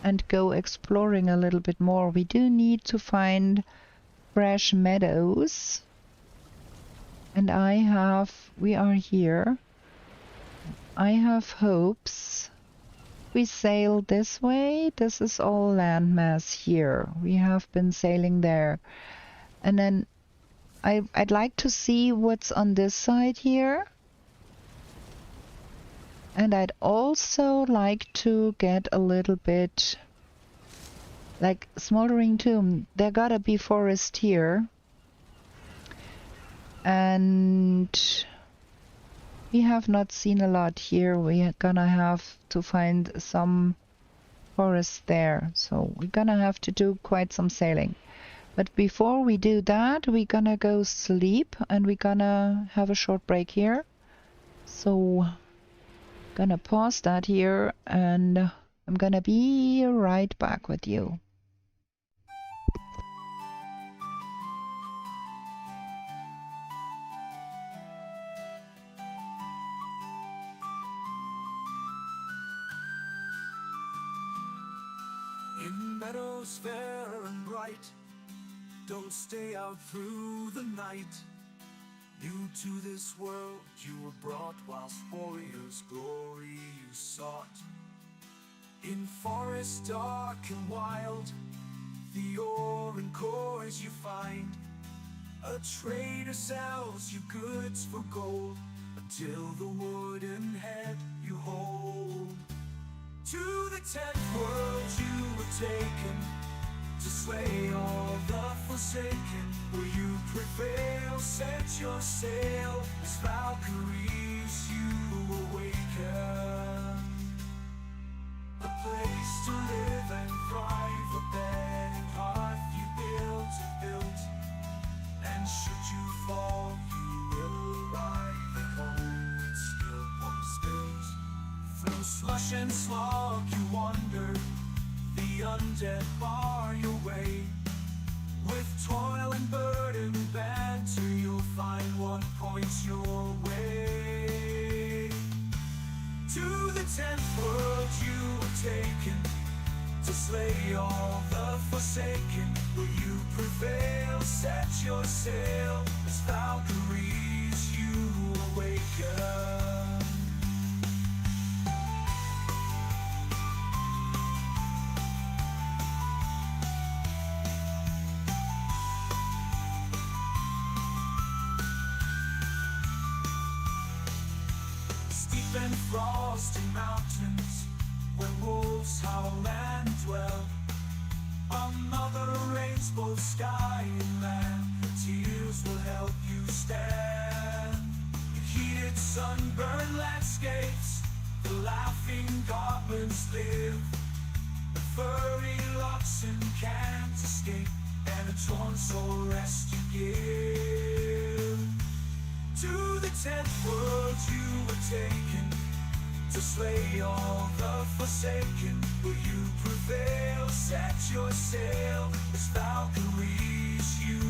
and go exploring a little bit more. We do need to find fresh meadows. And we are here. I have hopes. We sail this way. This is all landmass here. We have been sailing there. And then I'd like to see what's on this side here. And I'd also like to get a little bit like smoldering tomb. There gotta be forest here. And we have not seen a lot here. We're gonna have to find some forest there. So we're gonna have to do quite some sailing. But before we do that, we're gonna go sleep and we're gonna have a short break here. So gonna pause that here and I'm gonna be right back with you. In meadows fair and bright, don't stay out through the night. New to this world you were brought, whilst warriors' glory you sought. In forests dark and wild, the ore and cores you find. A trader sells you goods for gold, until the wooden head you hold. To the 10th world you were taken, to slay all the forsaken. Will you prevail? Set your sail, as Valkyries you awaken. A place to live and thrive, a bed and hearth you built. And should you fall, you will arrive at home with skill home spilt. Through slush and slog you wander, the undead bar your way. With toil and burden banter, you'll find what points your way. To the 10th world you were taken, to slay all the forsaken. Will you prevail? Set your sail, as Valkyries you awaken. And frosty mountains, where wolves howl and dwell. A mother rains both sky and land, her tears will help you stand. In heated sunburned landscapes, the laughing goblins live. The furry oxen can't escape, and a torn soul rest you give. To the 10th world you were taken, to slay all the forsaken. Will you prevail? Set your sail, as Valkyries you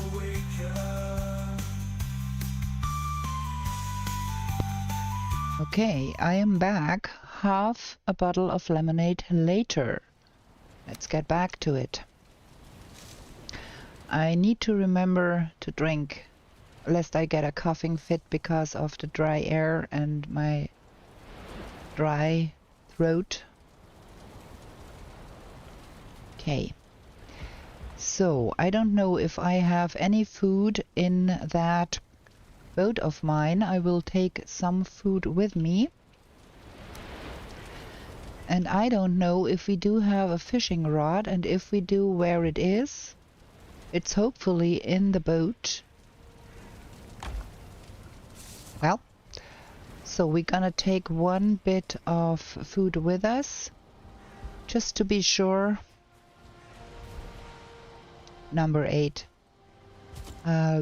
awaken. Okay, I am back. Half a bottle of lemonade later. Let's get back to it. I need to remember to drink, lest I get a coughing fit because of the dry air and my dry throat. Okay. So, I don't know if I have any food in that boat of mine. I will take some food with me. And I don't know if we do have a fishing rod, and if we do, where it is. It's hopefully in the boat. Well, so we're gonna take one bit of food with us, just to be sure. Number 8. I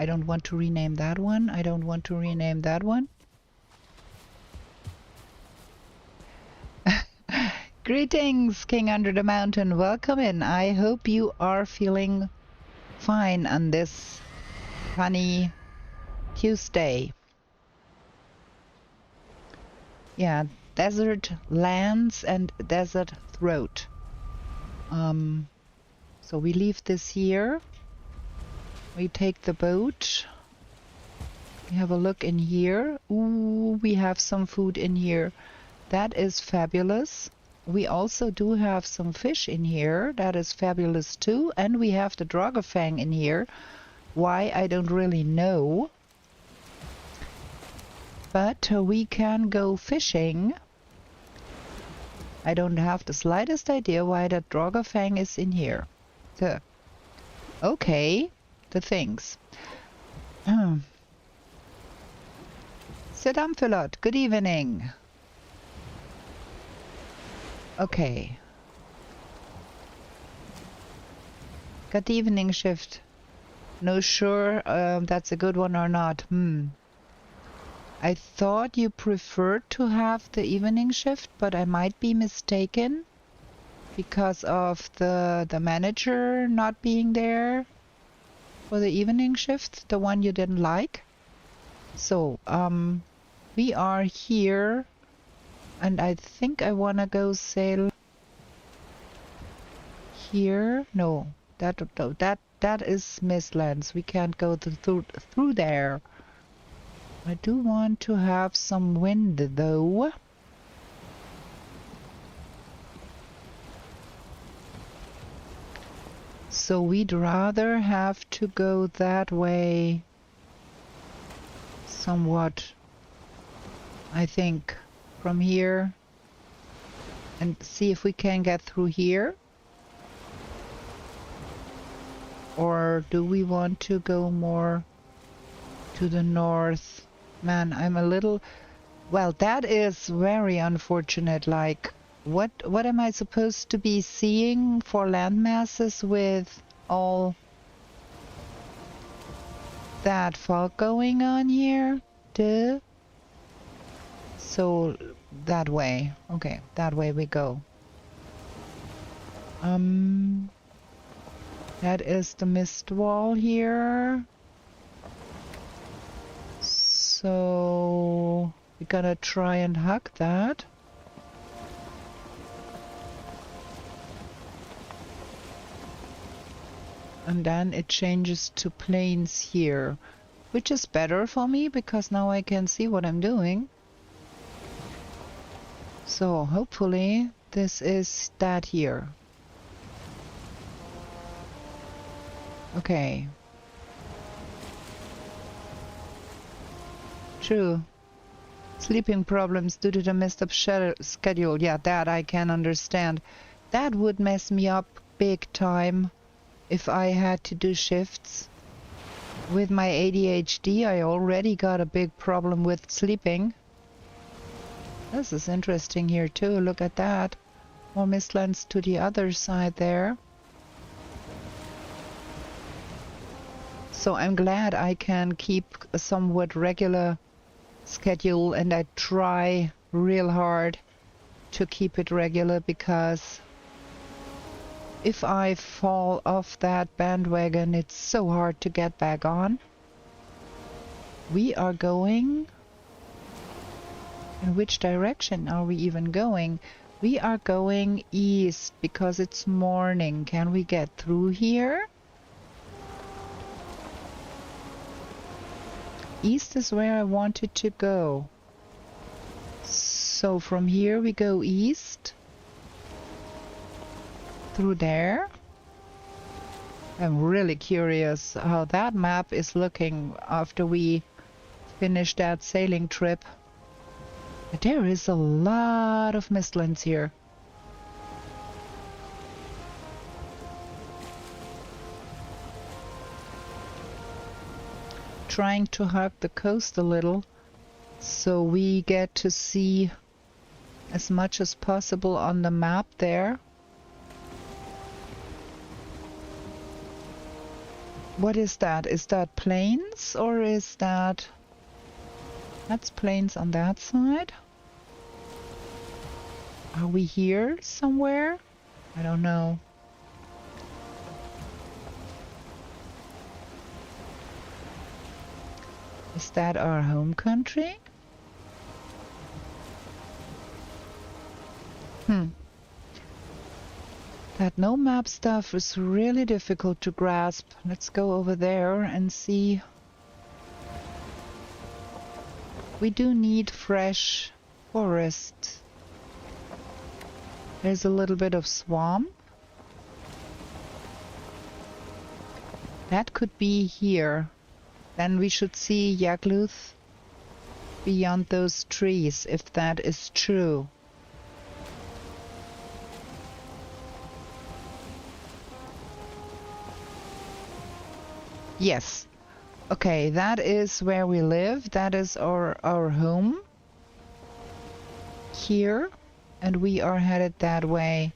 don't want to rename that one. I don't want to rename that one. Greetings, King Under the Mountain. Welcome in. I hope you are feeling fine on this funny Tuesday. Yeah, desert lands and desert throat. So we leave this here. We take the boat We have a look in here. Ooh, we have some food in here. That is fabulous. We also do have some fish in here. That is fabulous too. And we have the Drogofang in here. Why, I don't really know. But we can go fishing. I don't have the slightest idea why that Drogofang is in here. Okay, the things. Sedamphilot, good evening. Okay. Good evening shift. No sure that's a good one or not. I thought you preferred to have the evening shift, but I might be mistaken because of the manager not being there for the evening shift, the one you didn't like. So, we are here, and I think I want to go sail here. No, that is Mistlands. We can't go through there. I do want to have some wind though. So we'd rather have to go that way somewhat, I think, from here and see if we can get through here. Or do we want to go more to the north? Man, I'm a little... Well, that is very unfortunate. Like, what am I supposed to be seeing for landmasses with all that fog going on here? Duh. So, that way. Okay, that way we go. That is the mist wall here. So we're gonna try and hug that. And then it changes to plains here, which is better for me because now I can see what I'm doing. So hopefully this is that here. Okay. True. Sleeping problems due to the messed up schedule. Yeah, that I can understand. That would mess me up big time if I had to do shifts. With my ADHD, I already got a big problem with sleeping. This is interesting here too. Look at that. More mistlands to the other side there. So I'm glad I can keep a somewhat regular schedule, and I try real hard to keep it regular, because if I fall off that bandwagon, it's so hard to get back on. We are going... In which direction are we even going? We are going east because it's morning. Can we get through here? East is where I wanted to go. So from here we go east. Through there. I'm really curious how that map is looking after we finish that sailing trip. But there is a lot of mistlands here. Trying to hug the coast a little so we get to see as much as possible on the map there. What is that? Is that plains or is that... That's plains on that side? Are we here somewhere? I don't know. Is that our home country? That no map stuff is really difficult to grasp. Let's go over there and see We do need fresh forest. There's a little bit of swamp. That could be here. Then we should see Yagluth beyond those trees, if that is true. Yes. Okay, that is where we live. That is our home. Here. And we are headed that way.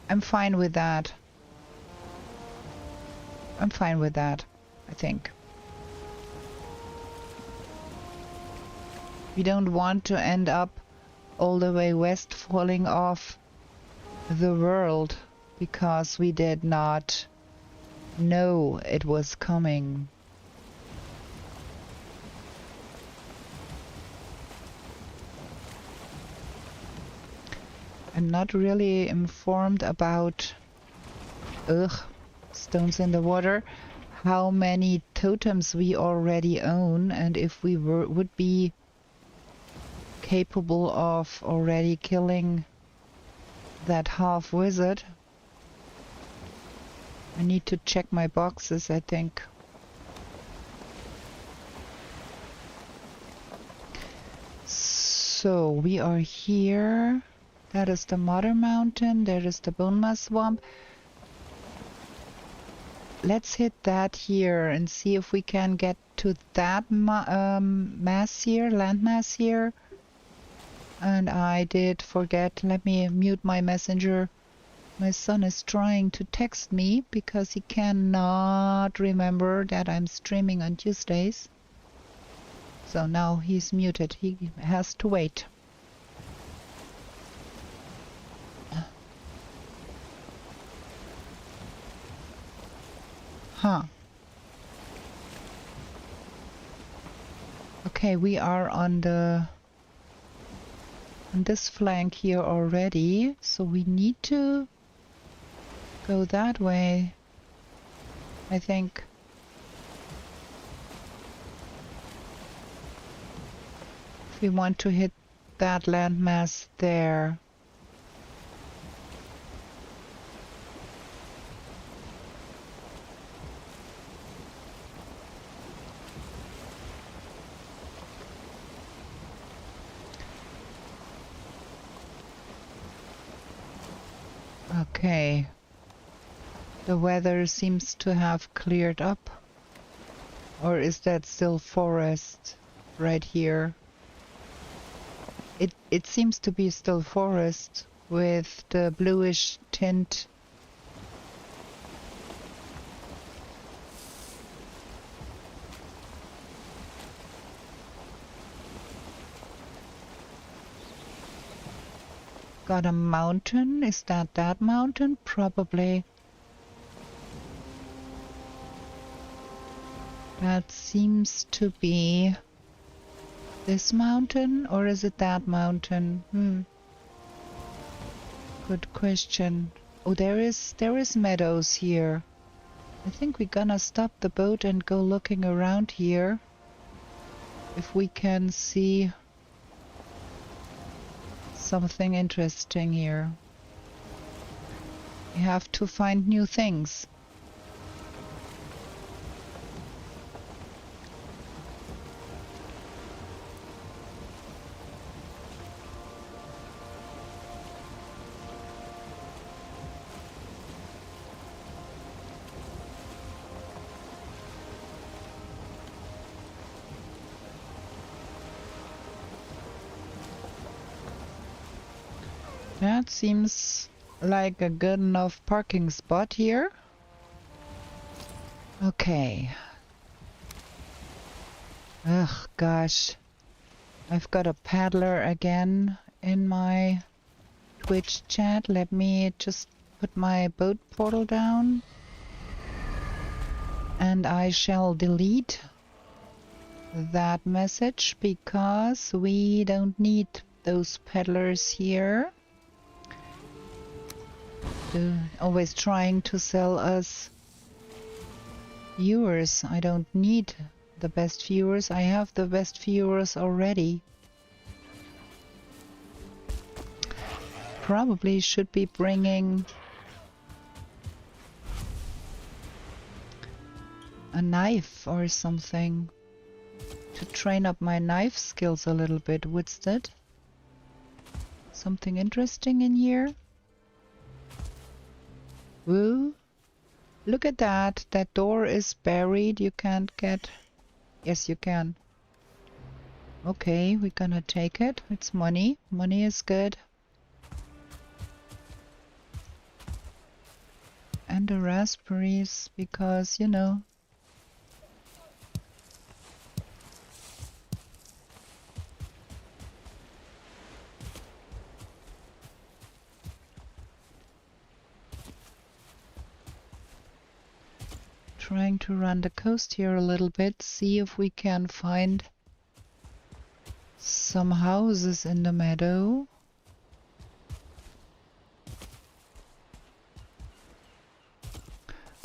I'm fine with that. I'm fine with that, I think. We don't want to end up all the way west, falling off the world, because we did not know it was coming. I'm not really informed about stones in the water, how many totems we already own, and if we would be capable of already killing that half wizard. I need to check my boxes, I think. So we are here. That is the Mother Mountain. There is the Bone Mass Swamp. Let's hit that here and see if we can get to that mass here, land mass here. And I did forget. Let me mute my messenger. My son is trying to text me because he cannot remember that I'm streaming on Tuesdays. So now he's muted. He has to wait. Huh. Okay, we are on this flank here already, so we need to go that way, I think. If we want to hit that landmass there. Okay, the weather seems to have cleared up, or is that still forest right here? It seems to be still forest with the bluish tint. Got a mountain. Is that mountain? Probably. That seems to be this mountain, or is it that mountain? Good question. Oh, there is meadows here. I think we're gonna stop the boat and go looking around here. If we can see something interesting here. We have to find new things. That seems like a good enough parking spot here. Okay. Ugh, gosh. I've got a paddler again in my Twitch chat. Let me just put my boat portal down. And I shall delete that message because we don't need those peddlers here. Always trying to sell us viewers. I don't need The best viewers. I have the best viewers already. Probably should be bringing a knife or something to train up my knife skills a little bit. What's that? Something interesting in here? Woo! Look at that. That door is buried. You can't get... Yes, you can. Okay, we're gonna take it. It's money. Money is good. And the raspberries, because, you know... Trying to run the coast here a little bit, see if we can find some houses in the meadow.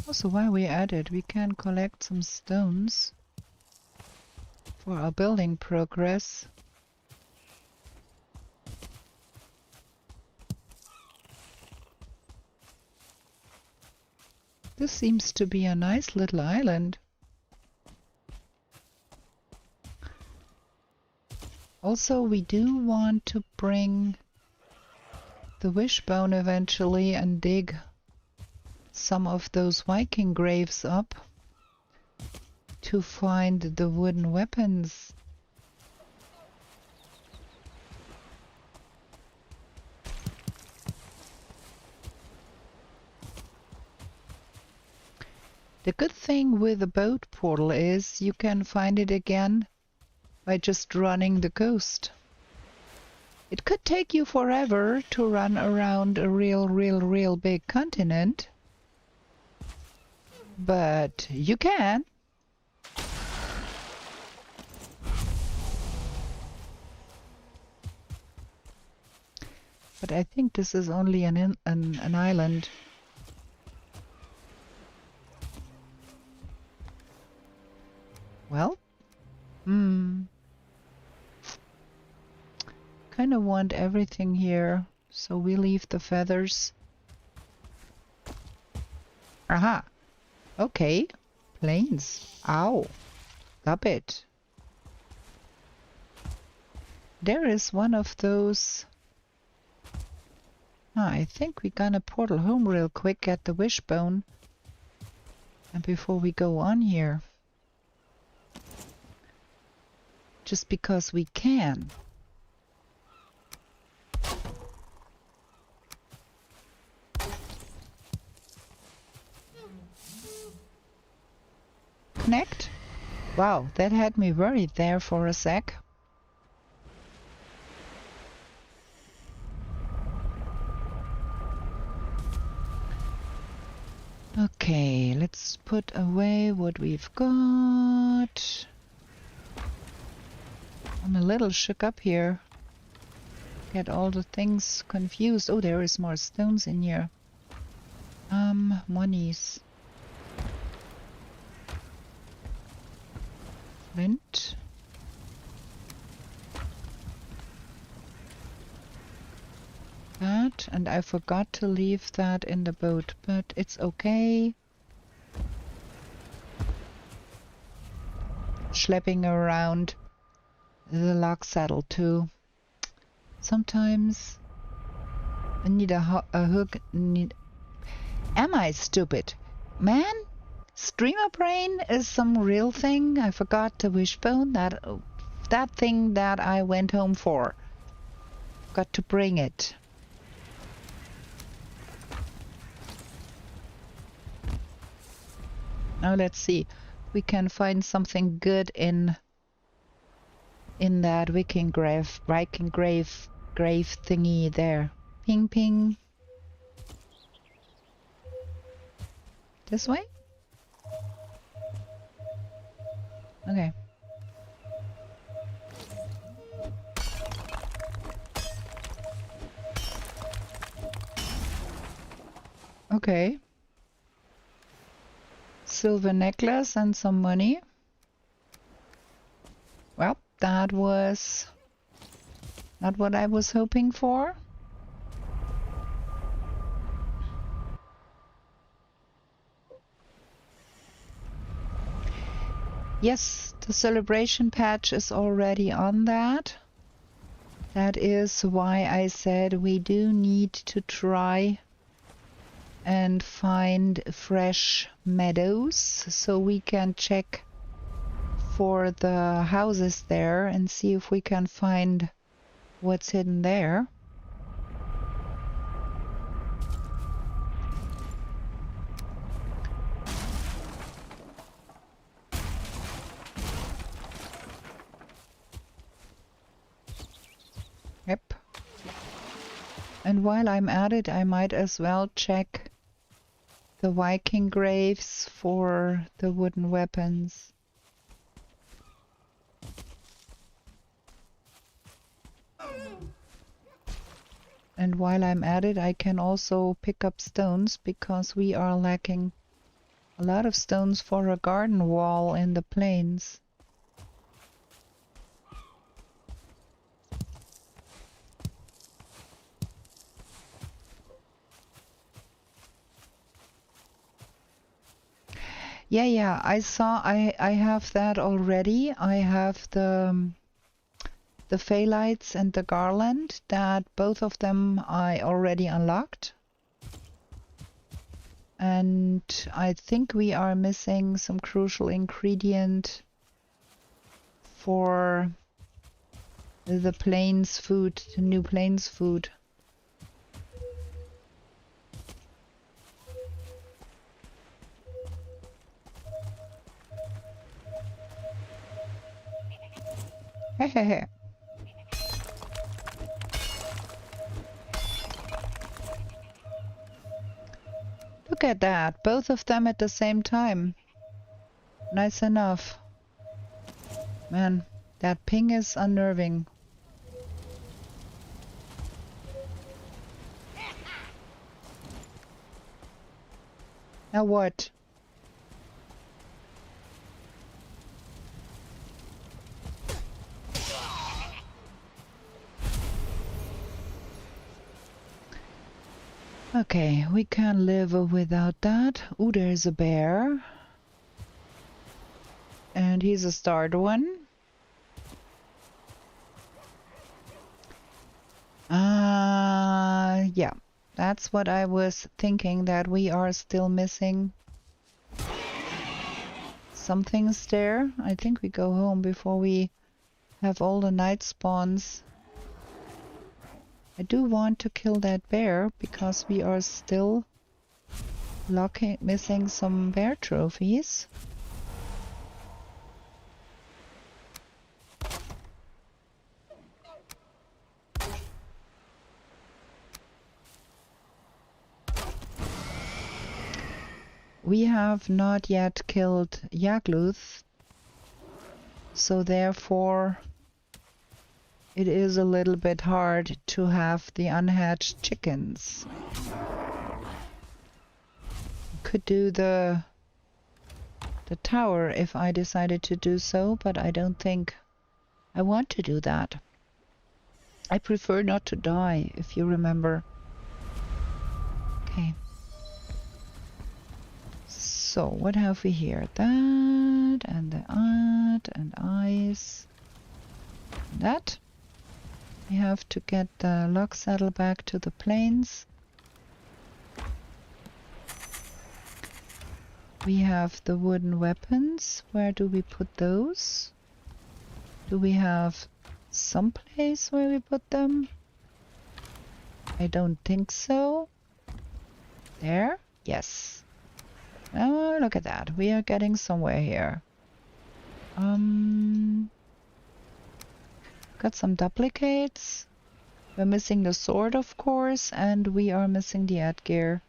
Also, while we're at it, we can collect some stones for our building progress. This seems to be a nice little island. Also, we do want to bring the wishbone eventually and dig some of those Viking graves up to find the wooden weapons. The good thing with the boat portal is you can find it again by just running the coast. It could take you forever to run around a real big continent, but you can. But I think this is only an island. Well, kind of want everything here, so we leave the feathers. Aha! Okay, planes. Ow! Stop it. There is one of those... I think we're gonna portal home real quick, get the wishbone, and before we go on here. Just because we can. Connect? Wow, that had me worried there for a sec. Okay, let's put away what we've got. I'm a little shook up here. Get all the things confused. Oh, there is more stones in here. Monies. Flint. That, and I forgot to leave that in the boat, but it's okay. Schlepping around the log saddle too. Sometimes I need a hook. Am I stupid? Man, streamer brain is some real thing. I forgot the wishbone, that thing that I went home for. Got to bring it. Now let's see. We can find something good in that Viking grave thingy there. Ping ping. This way? Okay. Okay. Silver necklace and some money. that was not what I was hoping for. Yes, the celebration patch is already on that. That is why I said we do need to try and find fresh meadows so we can check for the houses there and see if we can find what's hidden there. Yep. And while I'm at it, I might as well check the Viking graves for the wooden weapons. And while I'm at it, I can also pick up stones because we are lacking a lot of stones for a garden wall in the plains. Yeah, I saw, I have that already. I have the phthalites and the garland, that both of them I already unlocked. And I think we are missing some crucial ingredient for the plains food, the new plains food. Hehehe. Look at that, both of them at the same time. Nice enough. Man, that ping is unnerving. Now what? Okay, we can live without that. Ooh, there's a bear. And he's a starred one. Yeah, that's what I was thinking, that we are still missing some things there. I think we go home before we have all the night spawns. I do want to kill that bear because we are still missing some bear trophies. We have not yet killed Yagluth, so therefore it is a little bit hard to have the unhatched chickens. Could do the tower if I decided to do so, but I don't think I want to do that. I prefer not to die, if you remember. Okay. So, what have we here? That, and that, and ice. And that. We have to get the log saddle back to the plains. We have the wooden weapons. Where do we put those? Do we have some place where we put them? I don't think so. There? Yes. Oh, look at that. We are getting somewhere here. Got some duplicates. We're missing the sword, of course, and we are missing the headgear.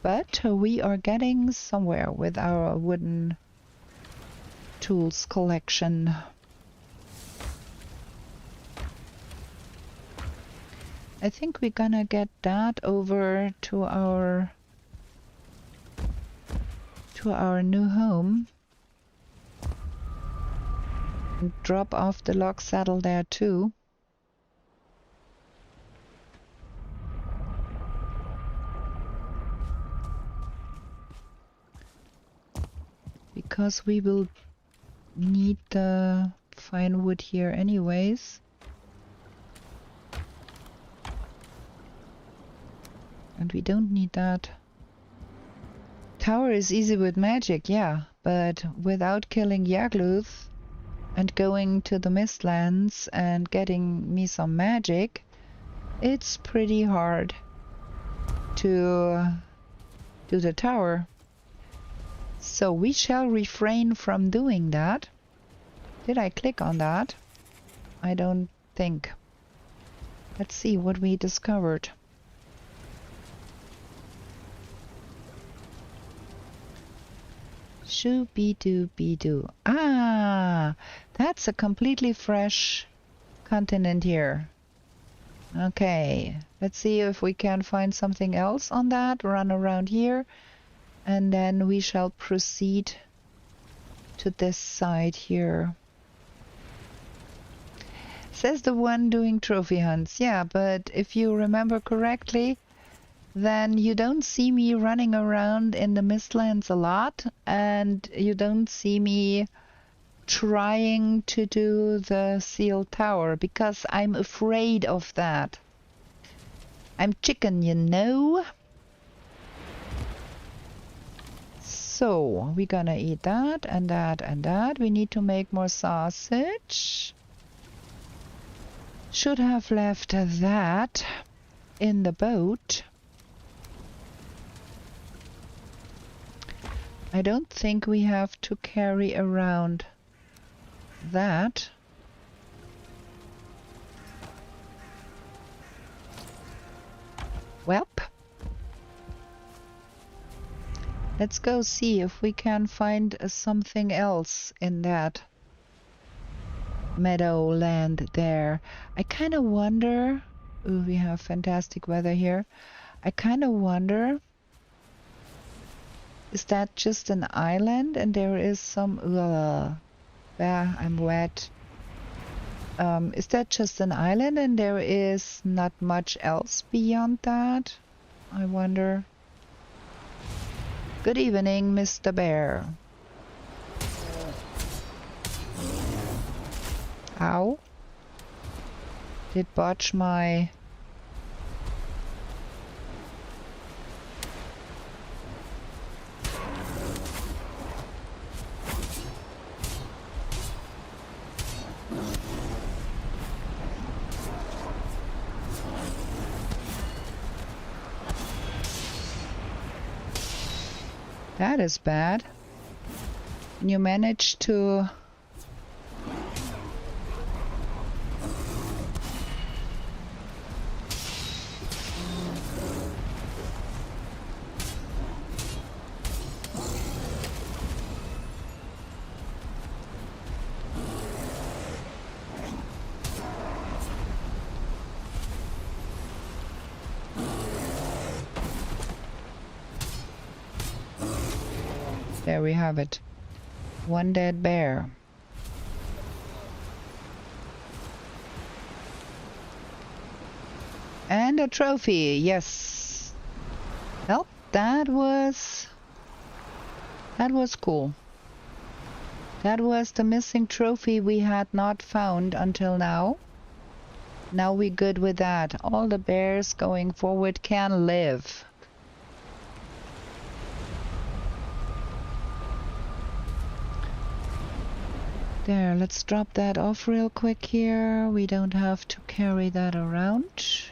But we are getting somewhere with our wooden tools collection. I think we're gonna get that over to our new home. And drop off the log saddle there too. Because we will need the fine wood here anyways. And we don't need that. Tower is easy with magic, yeah, but without killing Yagluth and going to the Mistlands and getting me some magic, it's pretty hard to do the tower. So we shall refrain from doing that. Did I click on that? I don't think. Let's see what we discovered. Shoo-be-doo-be-doo. Ah, that's a completely fresh continent here. Okay, let's see if we can find something else on that. Run around here, and then we shall proceed to this side here. Says the one doing trophy hunts. Yeah, but if you remember correctly, then you don't see me running around in the Mistlands a lot, and you don't see me trying to do the sealed tower, because I'm afraid of that. I'm chicken, you know. So, we're gonna eat that, and that, and that. We need to make more sausage. Should have left that in the boat. I don't think we have to carry around that. Welp. Let's go see if we can find something else in that meadowland there. I kind of wonder... Ooh, we have fantastic weather here. I kind of wonder... Is that just an island and there is some... I'm wet. Is that just an island and there is not much else beyond that? I wonder. Good evening, Mr. Bear. Ow. Did botch my... That is bad. And you managed to... There we have it. One dead bear. And a trophy, yes. Well, that was cool. That was the missing trophy we had not found until now. Now we're good with that. All the bears going forward can live. There, let's drop that off real quick here. We don't have to carry that around.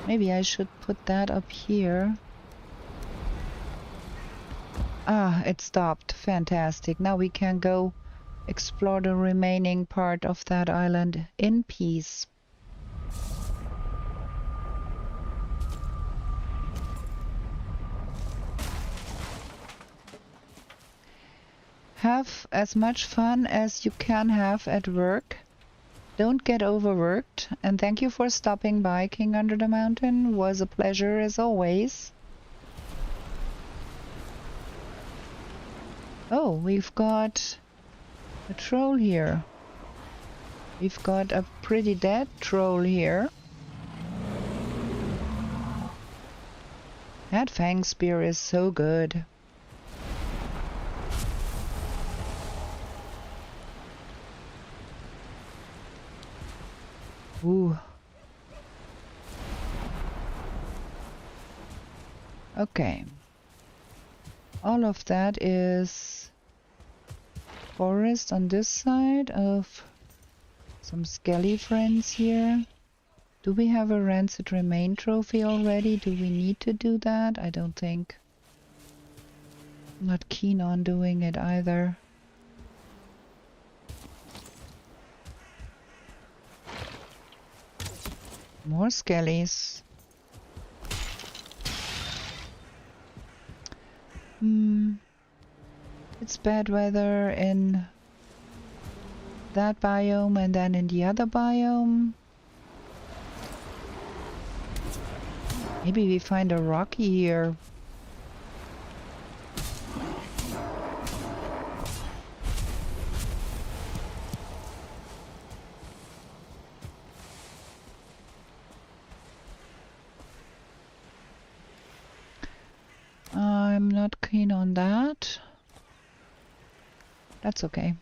Maybe I should put that up here. Ah, it stopped. Fantastic. Now we can go explore the remaining part of that island in peace. Have as much fun as you can have at work. Don't get overworked. And thank you for stopping by, King Under the Mountain. Was a pleasure as always. Oh, we've got a troll here. We've got a pretty dead troll here. That Fang Spear is so good. Ooh. Okay. All of that is forest on this side of some skelly friends here. Do we have a Rancid Remain trophy already? Do we need to do that? I don't think. I'm not keen on doing it either. More skellies. It's bad weather in that biome and then in the other biome. Maybe we find a rocky here. I'm not keen on that. That's okay.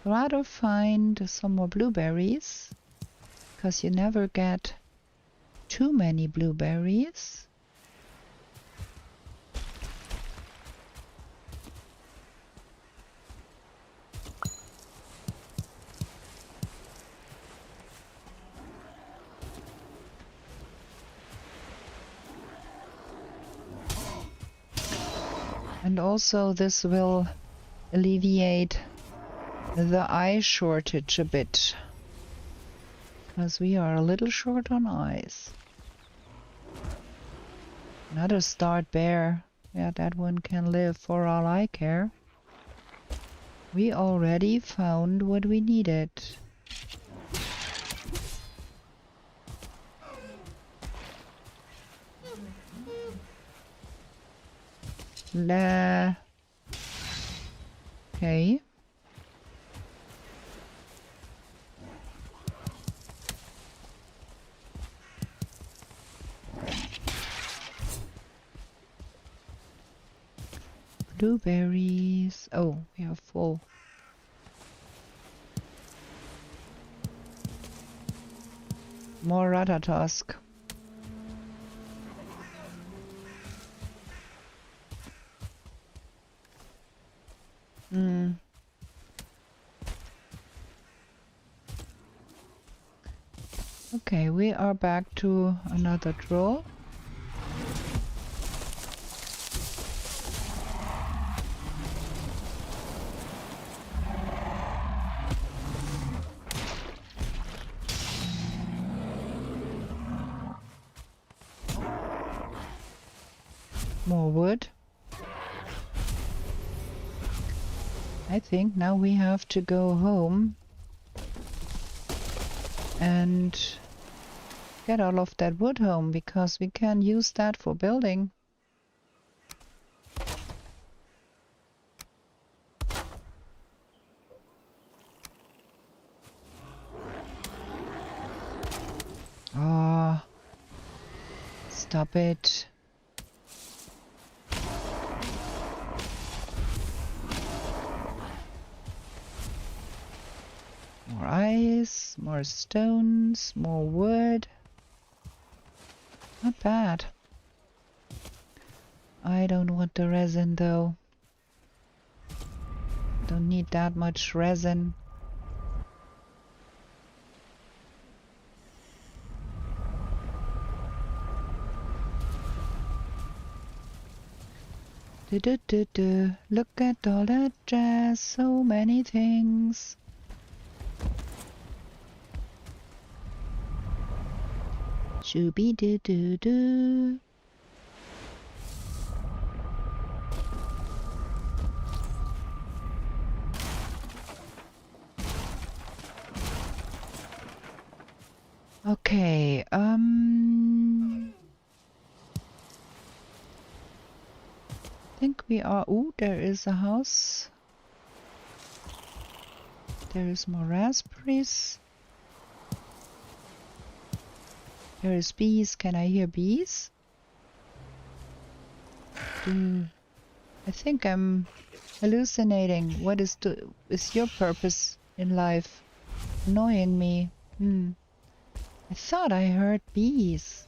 Rather find some more blueberries, because you never get too many blueberries. And also this will alleviate the ice shortage a bit, because we are a little short on ice. Another starred bear. Yeah, that one can live for all I care. We already found what we needed. Okay. Blueberries. Oh, we are full. More Ratatosk. Okay, we are back to another draw. More wood. I think now we have to go home and get all of that wood home, because we can use that for building. Ah, stop it. More ice, more stones, more wood. Not bad. I don't want the resin though. Don't need that much resin. Look at all that jazz, so many things. Shooby-doo-doo-doo. Okay, I think we are... Ooh, there is a house. There is more raspberries. There is bees. Can I hear bees? I think I'm hallucinating. What is your purpose in life? Annoying me. I thought I heard bees.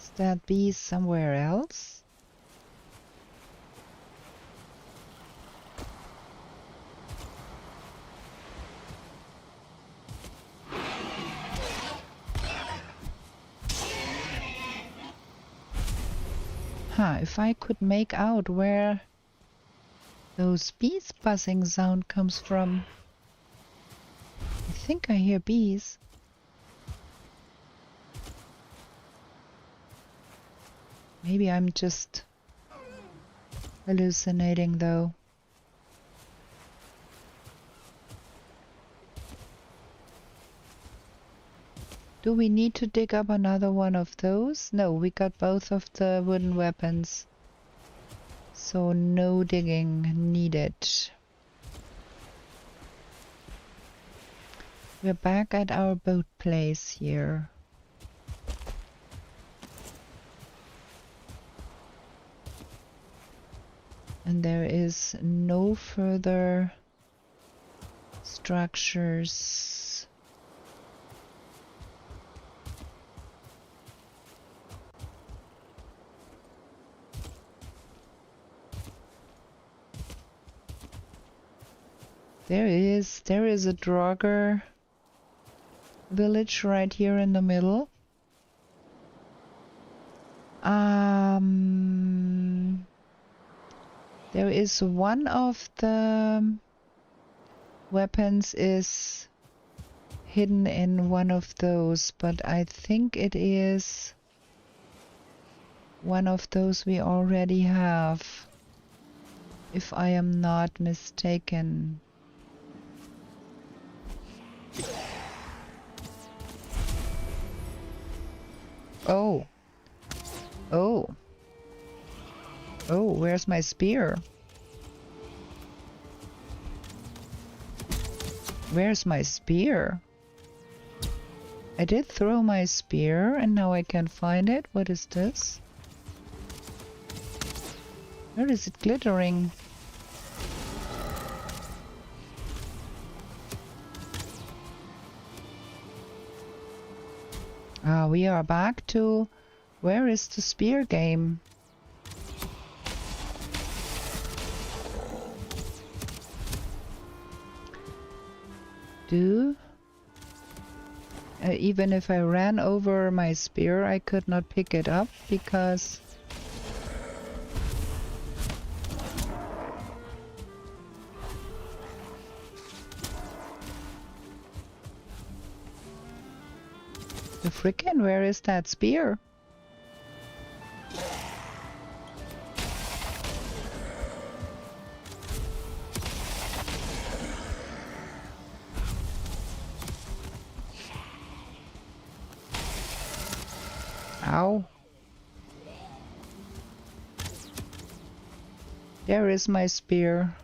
Is that bees somewhere else? If I could make out where those bees buzzing sound comes from. I think I hear bees. Maybe I'm just hallucinating though. Do we need to dig up another one of those? No, we got both of the wooden weapons. So no digging needed. We're back at our boat place here. And there is no further structures. There is a Draugr village right here in the middle. There is one of the weapons is hidden in one of those, but I think it is one of those we already have, if I am not mistaken. Oh. Oh. Oh, where's my spear? Where's my spear? I did throw my spear and now I can't find it. What is this? Where is it glittering? Ah, we are back to where is the spear game? Even if I ran over my spear, I could not pick it up because the frickin', where is that spear? Ow. There is my spear.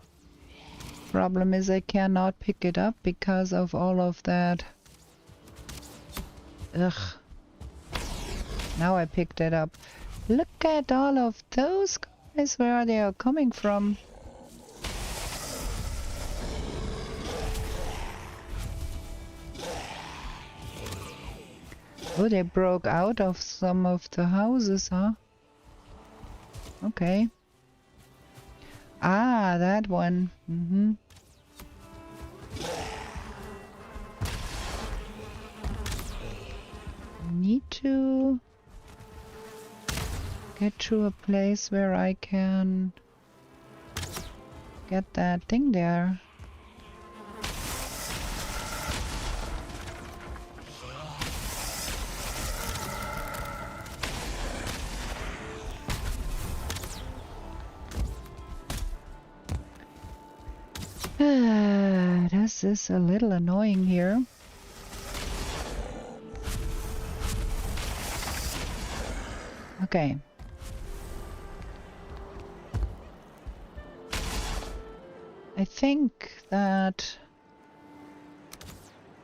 Problem is I cannot pick it up because of all of that. Ugh. Now I picked it up. Look at all of those guys, where they are coming from. Oh, they broke out of some of the houses, huh? Okay. Ah, that one. Need to get to a place where I can get that thing there. This is a little annoying here. Okay. I think that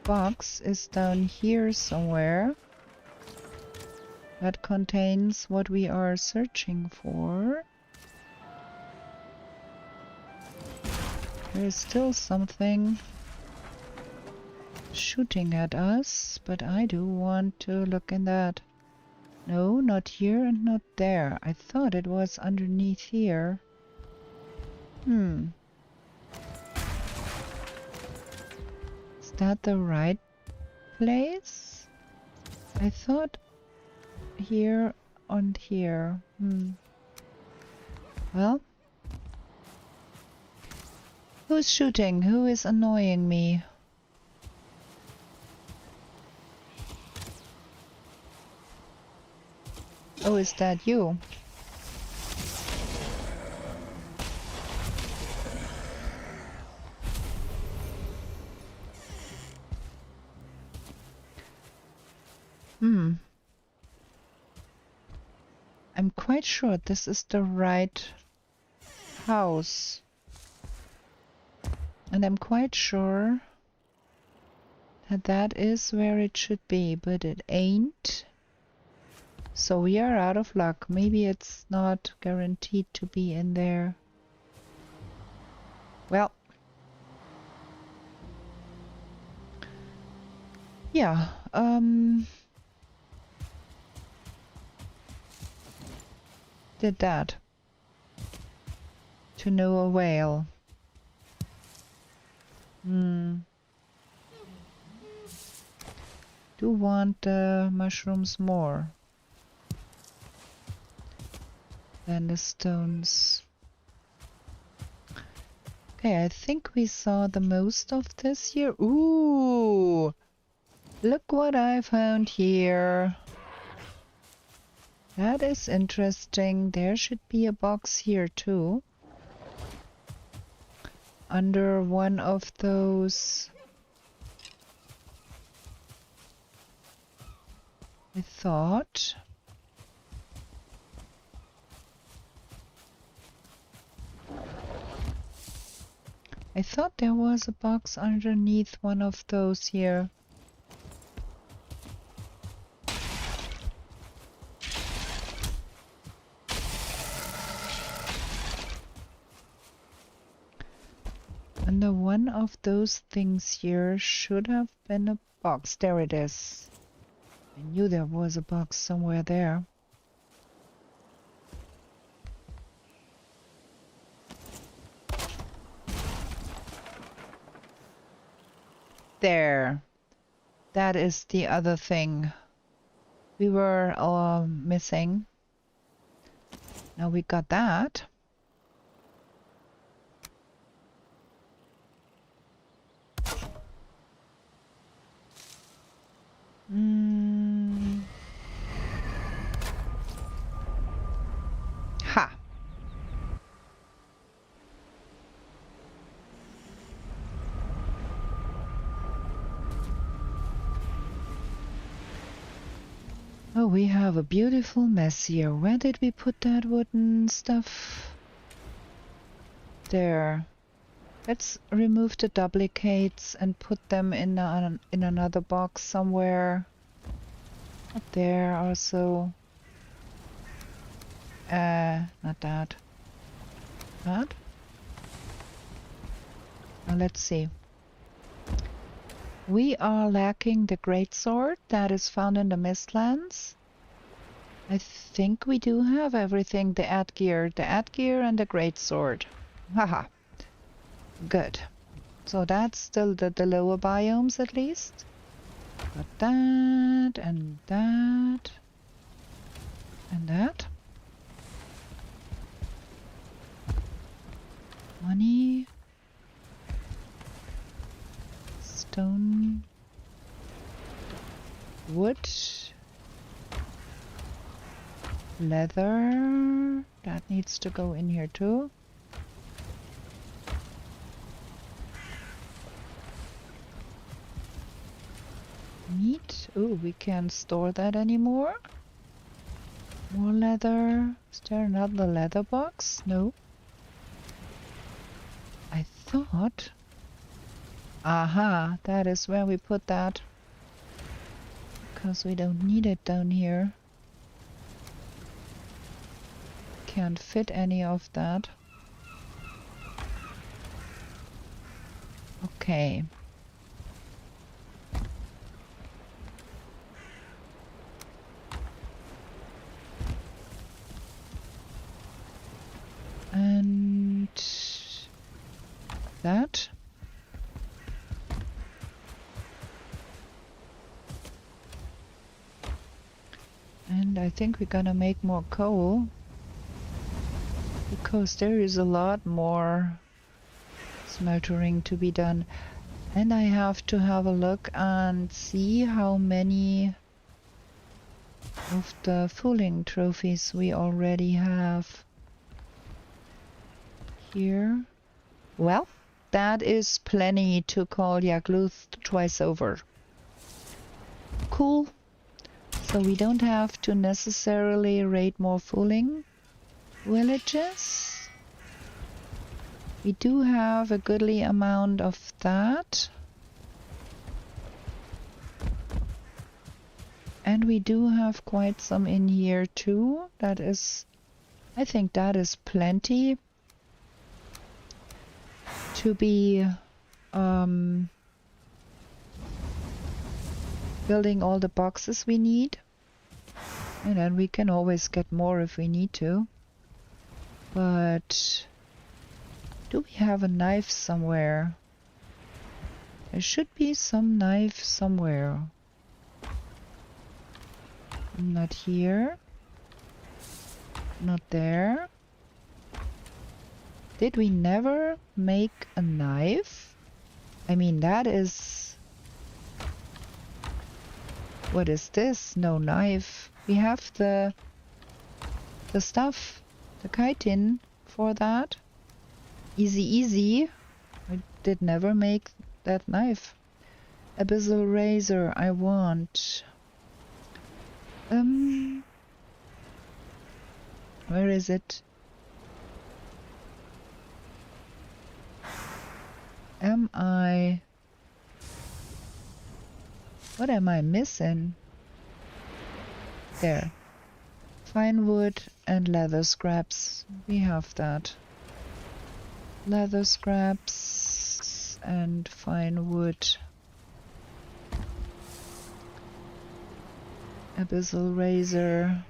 box is down here somewhere that contains what we are searching for. There is still something shooting at us, but I do want to look in that. No, not here and not there. I thought it was underneath here. Is that the right place? I thought here and here. Well, who's shooting? Who is annoying me? Oh, is that you? I'm quite sure this is the right house. And I'm quite sure that that is where it should be, but it ain't. So we are out of luck. Maybe it's not guaranteed to be in there. Well. Yeah, did that. To no avail. Do want the mushrooms more than the stones. Okay, I think we saw the most of this here. Ooh! Look what I found here. That is interesting. There should be a box here too. Under one of those. I thought. I thought there was a box underneath one of those here. Under one of those things here should have been a box. There it is. I knew there was a box somewhere there. There. That is the other thing we were missing. Now we got that. Ha! Oh, we have a beautiful mess here. Where did we put that wooden stuff? There. Let's remove the duplicates and put them in another box somewhere. Up there also. Not that. That? Now let's see. We are lacking the greatsword that is found in the Mistlands. I think we do have everything. The adgear and the greatsword. Haha. Good. So that's still the lower biomes at least. Got that and that and that. Money. Stone. Wood. Leather. That needs to go in here too. Meat. Oh, we can't store that anymore. More leather. Is there another leather box? No. I thought... Aha, that is where we put that. Because we don't need it down here. Can't fit any of that. Okay. And that. And I think we're gonna make more coal, because there is a lot more smeltering to be done. And I have to have a look and see how many of the fooling trophies we already have here. Well, that is plenty to call Yagluth twice over. Cool. So we don't have to necessarily raid more fooling villages. We do have a goodly amount of that. And we do have quite some in here too. That is, I think that is plenty to be building all the boxes we need. And then we can always get more if we need to. But do we have a knife somewhere? There should be some knife somewhere. Not here. Not there. Did we never make a knife? I mean, that is... What is this? No knife. We have the stuff, the chitin for that. Easy, easy. I did never make that knife. Abyssal razor, I want. Where is it? What am I missing? There. Fine wood and leather scraps. We have that. Leather scraps and fine wood. Abyssal razor.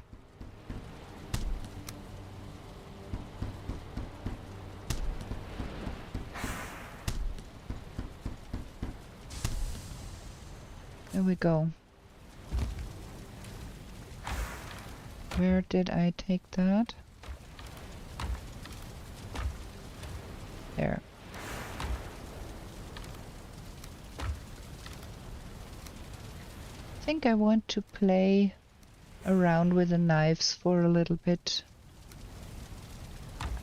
There we go. Where did I take that? There. I think I want to play around with the knives for a little bit.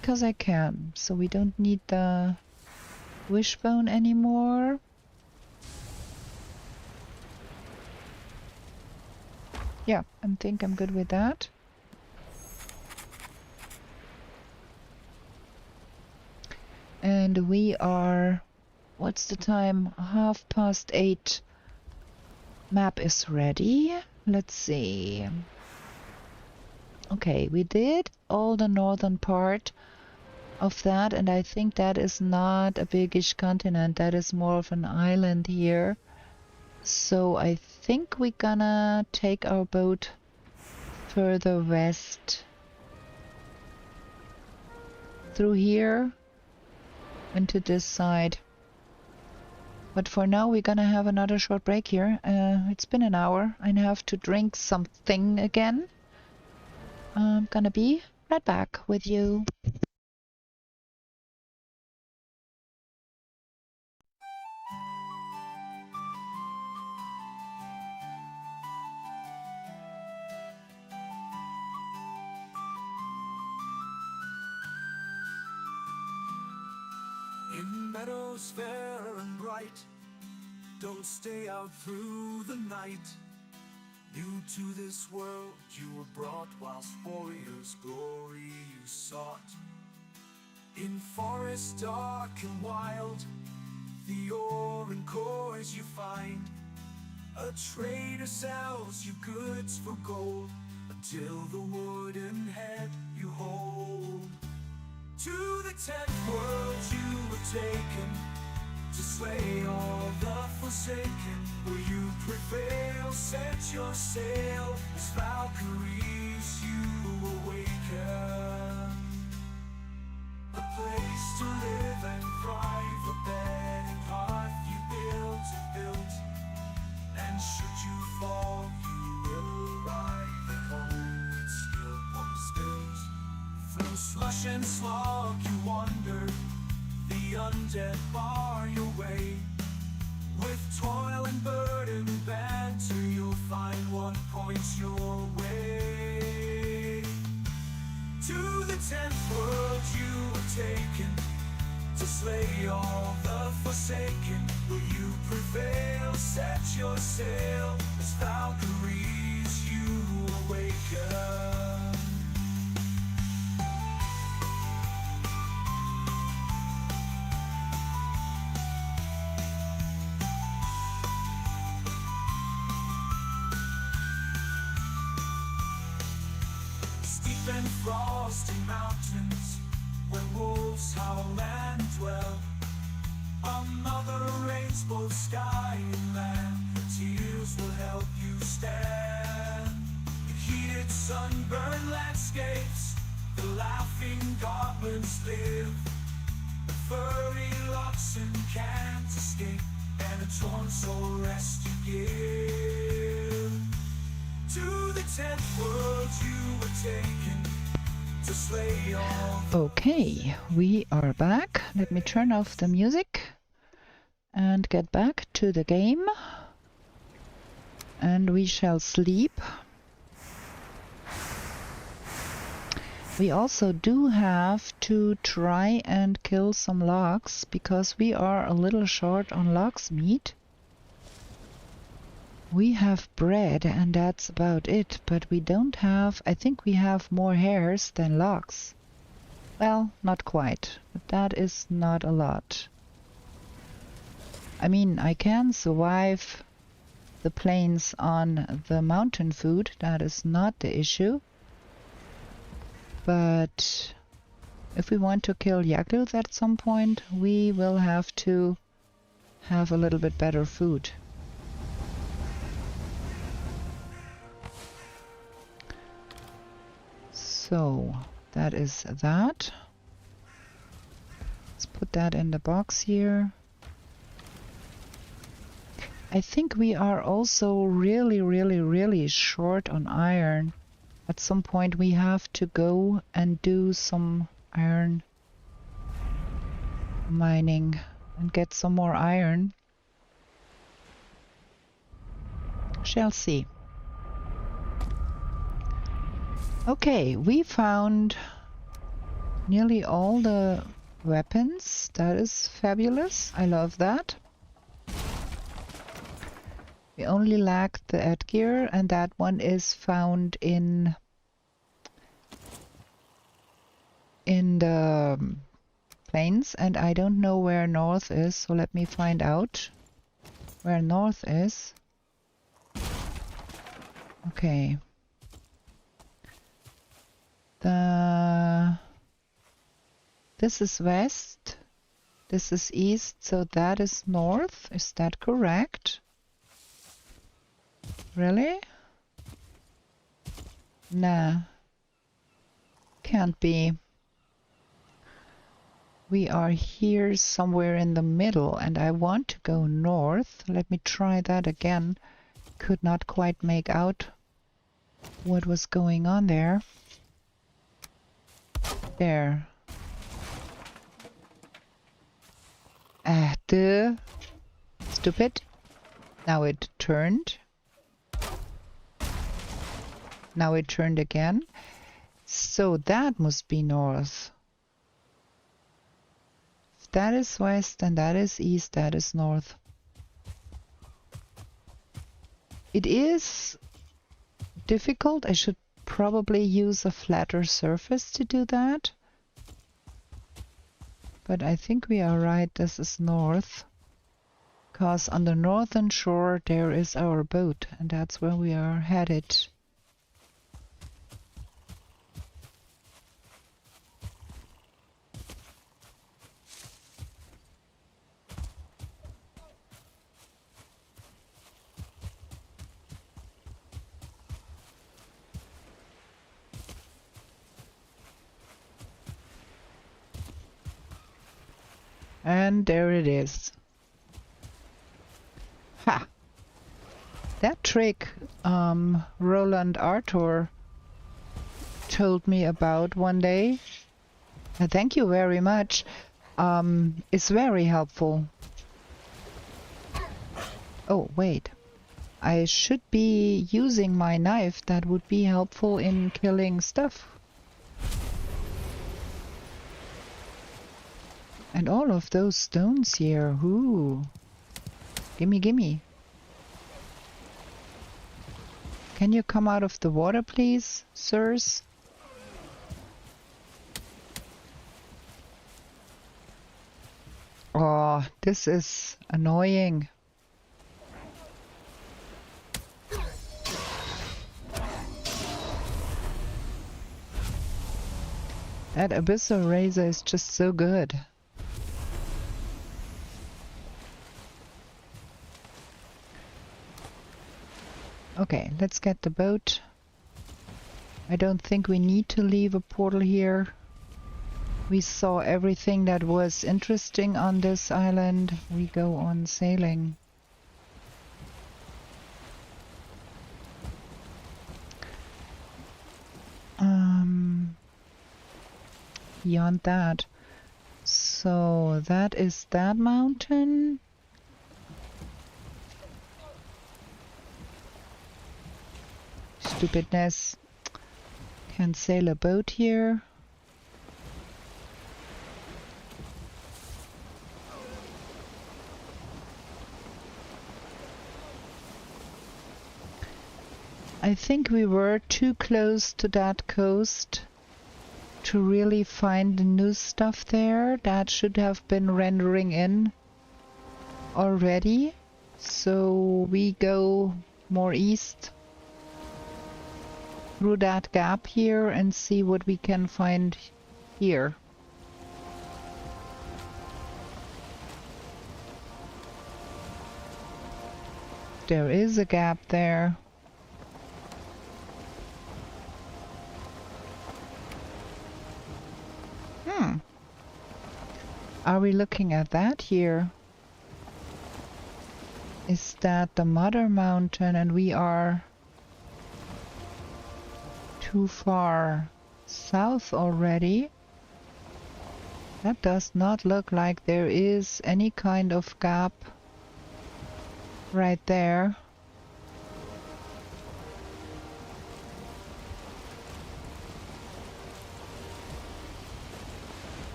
Because I can. So we don't need the wishbone anymore. Yeah, I think I'm good with that. And we are... What's the time? 8:30. Map is ready. Let's see. Okay, we did all the northern part of that, and I think that is not a biggish continent. That is more of an island here. So I think we're gonna take our boat further west through here into this side. But for now we're gonna have another short break here. It's been an hour. I have to drink something again. I'm gonna be right back with you. In meadows fair and bright, don't stay out through the night. New to this world you were brought, whilst warriors' glory you sought. In forests dark and wild, the ore and cores you find. A trader sells you goods for gold, until the wooden head you hold. To the 10th world you were taken, to slay all the forsaken. Will you prevail? Set your sail, as Valkyries you awaken. A place to live and thrive, a bed and hearth you built. And should you fall, you will arrive at home with skill unspilled. Through slush and slog you wander, the undead bar your way. With toil and burden banter, you'll find what points your way. To the 10th world you were taken, to slay all the forsaken. Will you prevail? Set your sail, as Valkyries you awaken. Steep and frosty mountains, where wolves howl and dwell. Another rains both sky and land, the tears will help you stand. In heated sunburned landscapes, the laughing goblins live. The furry oxen can't escape, and a torn soul rest you give. To the 10th world you were taken, to slay all. Okay, we are back. Let me turn off the music and get back to the game. And we shall sleep. We also do have to try and kill some logs, because we are a little short on logs meat. We have bread and that's about it, but we don't have, I think we have more hairs than logs. Well, not quite, but that is not a lot. I mean, I can survive the plains on the mountain food, that is not the issue. But if we want to kill Yagluth at some point, we will have to have a little bit better food. So that is that. Let's put that in the box here. I think we are also really short on iron. At some point we have to go and do some iron mining and get some more iron. Shall see. Okay, we found nearly all the weapons. That is fabulous. I love that. We only lack the headgear, and that one is found in the plains, and I don't know where north is, so let me find out where north is. Okay. This is west, this is east, so that is north. Is that correct? Really? Nah. Can't be. We are here somewhere in the middle, and I want to go north. Let me try that again. Could not quite make out what was going on there. There. Stupid. Now it turned. Now it turned again. So that must be north. If that is west and that is east, that is north. It is difficult. I should probably use a flatter surface to do that. But I think we are right, this is north. Because on the northern shore there is our boat, and that's where we are headed. And there it is. Ha! That trick Roland Arthur told me about one day, thank you very much, is very helpful. Oh, wait. I should be using my knife. That would be helpful in killing stuff. And all of those stones here. Ooh. Gimme, gimme. Can you come out of the water, please, sirs? Oh, this is annoying. That abyssal razor is just so good. Okay, let's get the boat. I don't think we need to leave a portal here. We saw everything that was interesting on this island. We go on sailing. Beyond that. So that is that mountain. Stupidness. Can't sail a boat here. I think we were too close to that coast to really find the new stuff there. That should have been rendering in already. So we go more east through that gap here and see what we can find here. There is a gap there. Are we looking at that here? Is that the mother mountain and we are too far south already? That does not look like there is any kind of gap right there.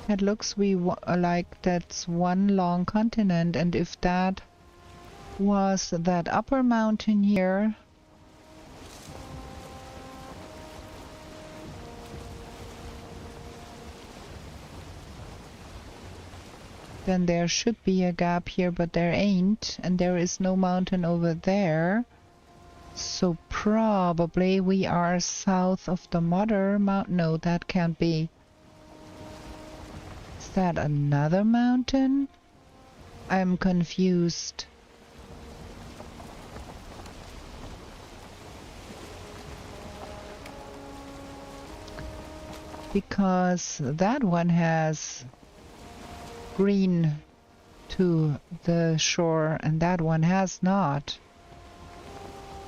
It looks like that's one long continent, and if that was that upper mountain here, then there should be a gap here, but there ain't, and there is no mountain over there. So probably we are south of the mother mountain. No, that can't be. Is that another mountain? I'm confused. Because that one has green to the shore and that one has not.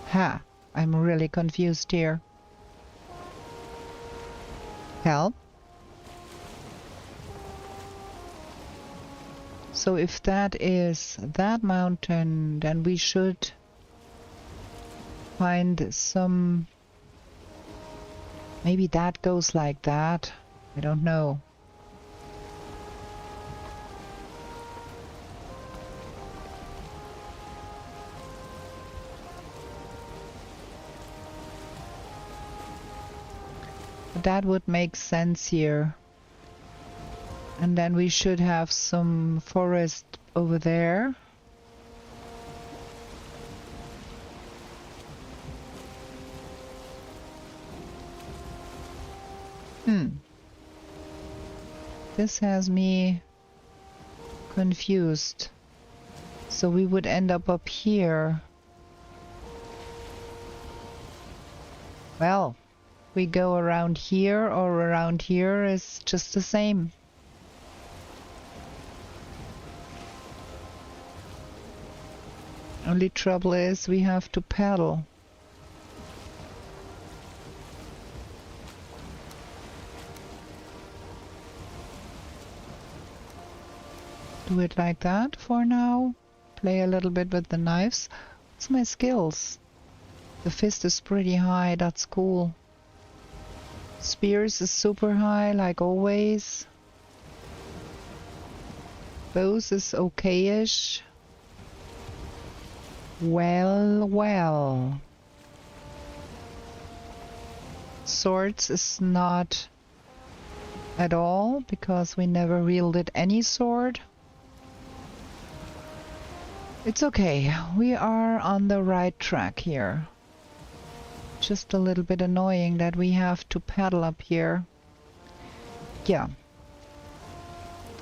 Ha! I'm really confused here. Help? So if that is that mountain, then we should find some... Maybe that goes like that. I don't know. that would make sense here. And then we should have some forest over there. This has me confused. So we would end up here. Well, we go around here or around here is just the same. Only trouble is we have to paddle. Do it like that for now. Play a little bit with the knives. What's my skills? The fist is pretty high, that's cool. Spears is super high, like always. Bows is okay-ish. Well, well. Swords is not at all, because we never wielded any sword. It's okay, we are on the right track here. Just a little bit annoying that we have to paddle up here. Yeah.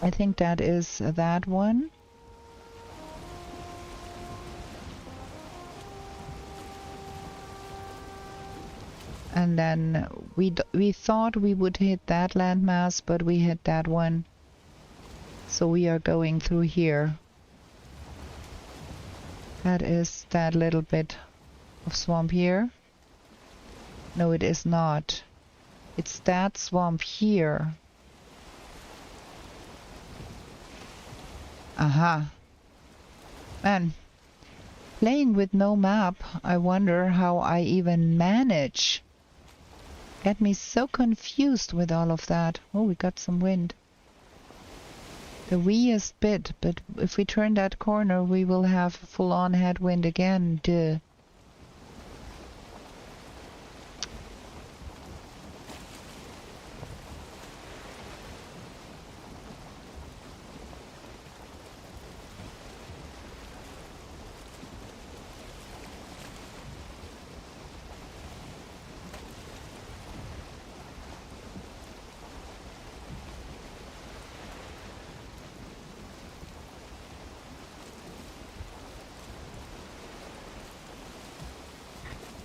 I think that is that one. And then we thought we would hit that landmass, but we hit that one. So we are going through here. That is that little bit of swamp here. No, it is not. It's that swamp here. Aha. Man, playing with no map, I wonder how I even manage. Get me so confused with all of that. Oh, we got some wind. The weeest bit, but if we turn that corner, we will have full-on headwind again. Duh.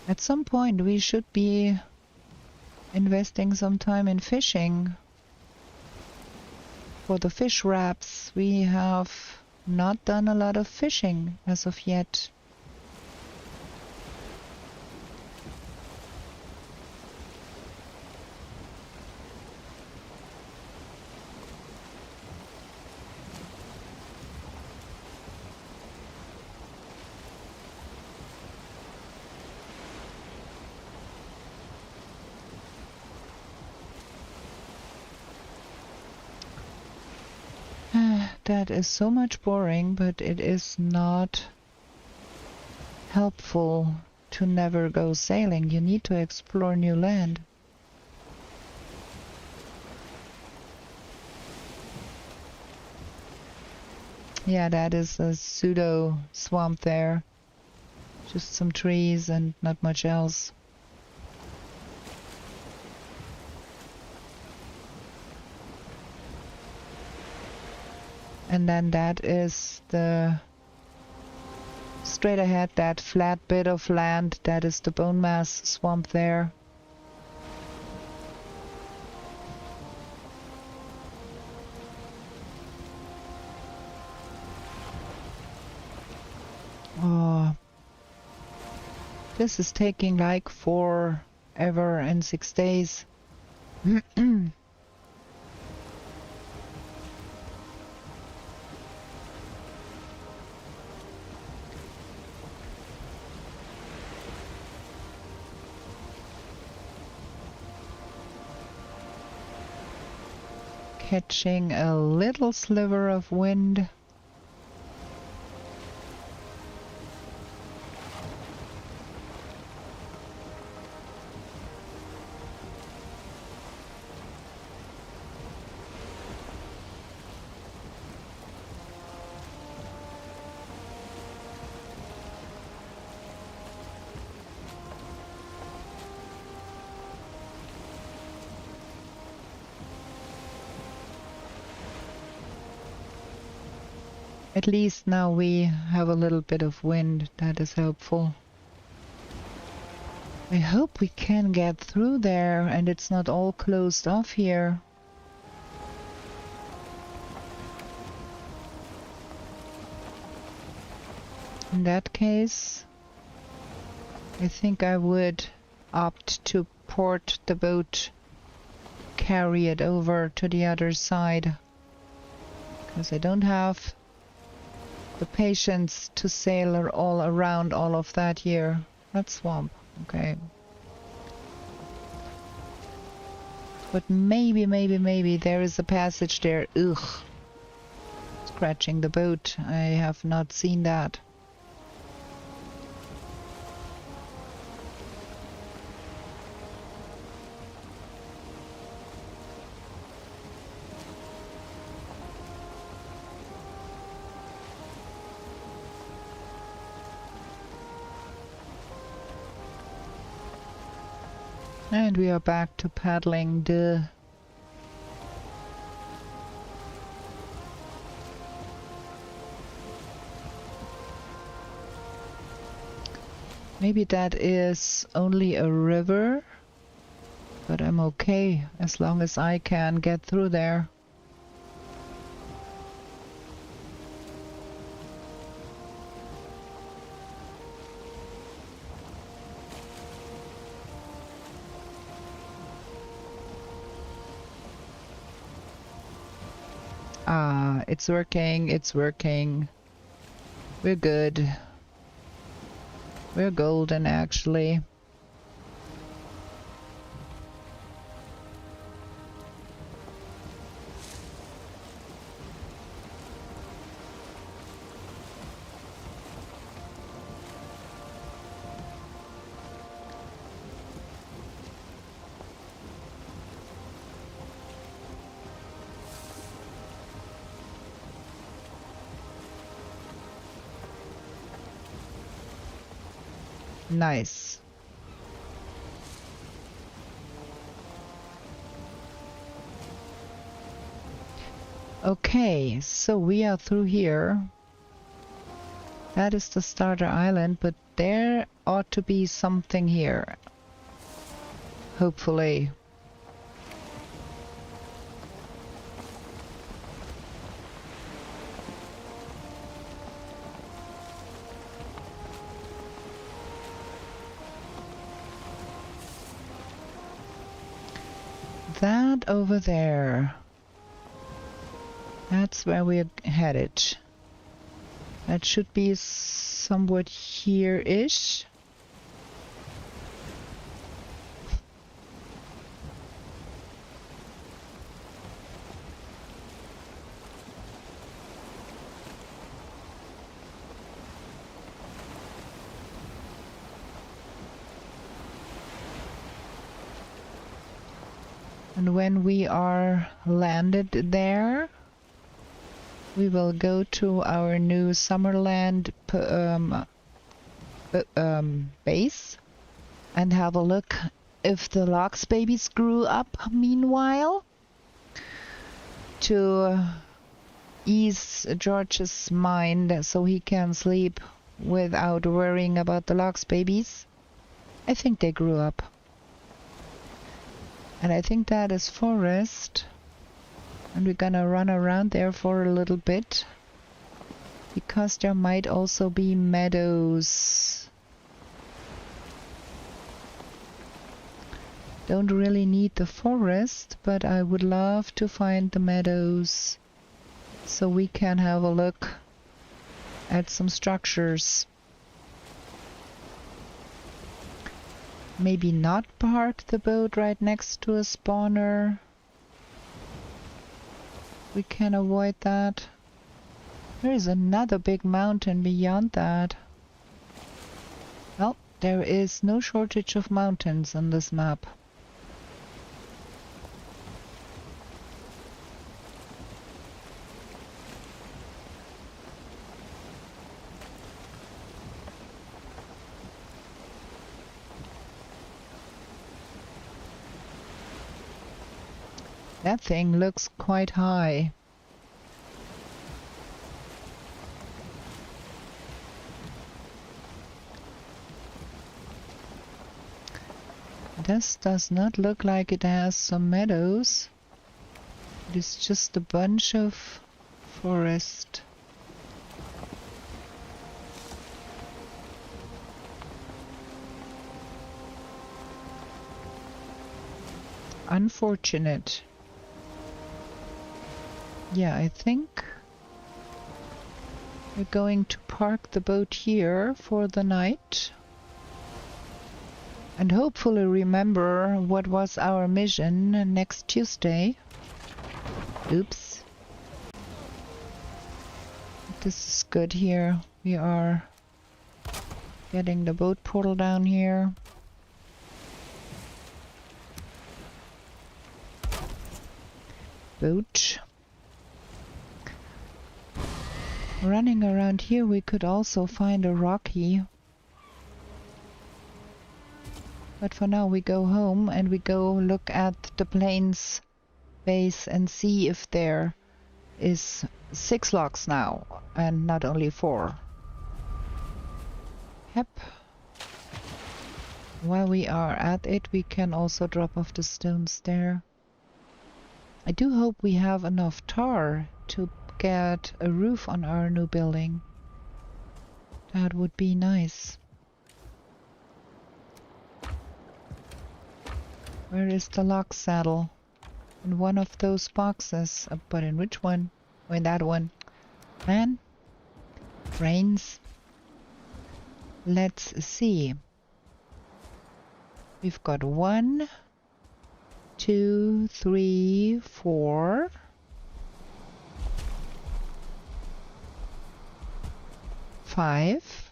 At some point we should be investing some time in fishing. For the fish wraps, we have not done a lot of fishing as of yet. That is so much boring, but it is not helpful to never go sailing. You need to explore new land. Yeah, that is a pseudo swamp there. Just some trees and not much else. And then that is the straight ahead, that flat bit of land, that is the bone mass swamp there. Oh, this is taking like forever and 6 days. Catching a little sliver of wind. At least now we have a little bit of wind. That is helpful. I hope we can get through there and it's not all closed off here. In that case, I think I would opt to port the boat, carry it over to the other side, because I don't have the patience to sail all around all of that here. That swamp, okay. But maybe there is a passage there. Ugh. Scratching the boat. I have not seen that. And we are back to paddling the maybe that is only a river, but I'm okay as long as I can get through there. Ah, it's working, it's working. We're good. We're golden, actually. Nice. Okay, so we are through here. That is the starter island, but there ought to be something here. Hopefully. That over there. That's where we're headed. That should be somewhat here-ish. And when we are landed there, we will go to our new Summerland base and have a look if the Lox babies grew up meanwhile, to ease George's mind so he can sleep without worrying about the Lox babies. I think they grew up. And I think that is forest. And we're gonna run around there for a little bit, because there might also be meadows. Don't really need the forest, but I would love to find the meadows so we can have a look at some structures. Maybe not park the boat right next to a spawner. We can avoid that. There is another big mountain beyond that. Well, there is no shortage of mountains on this map. That thing looks quite high. This does not look like it has some meadows. It is just a bunch of forest. Unfortunate. Yeah, I think we're going to park the boat here for the night. And hopefully remember what was our mission next Tuesday. Oops. This is good here. We are getting the boat portal down here. Boat. Running around here we could also find a rocky. But for now we go home and we go look at the plane's base and see if there is 6 logs now and not only 4. Yep. While we are at it, we can also drop off the stones there. I do hope we have enough tar to get a roof on our new building. That would be nice. Where is the log saddle? In one of those boxes. But in which one? Oh, in that one. Man. Brains. Let's see. We've got 1, 2, 3, 4. 5,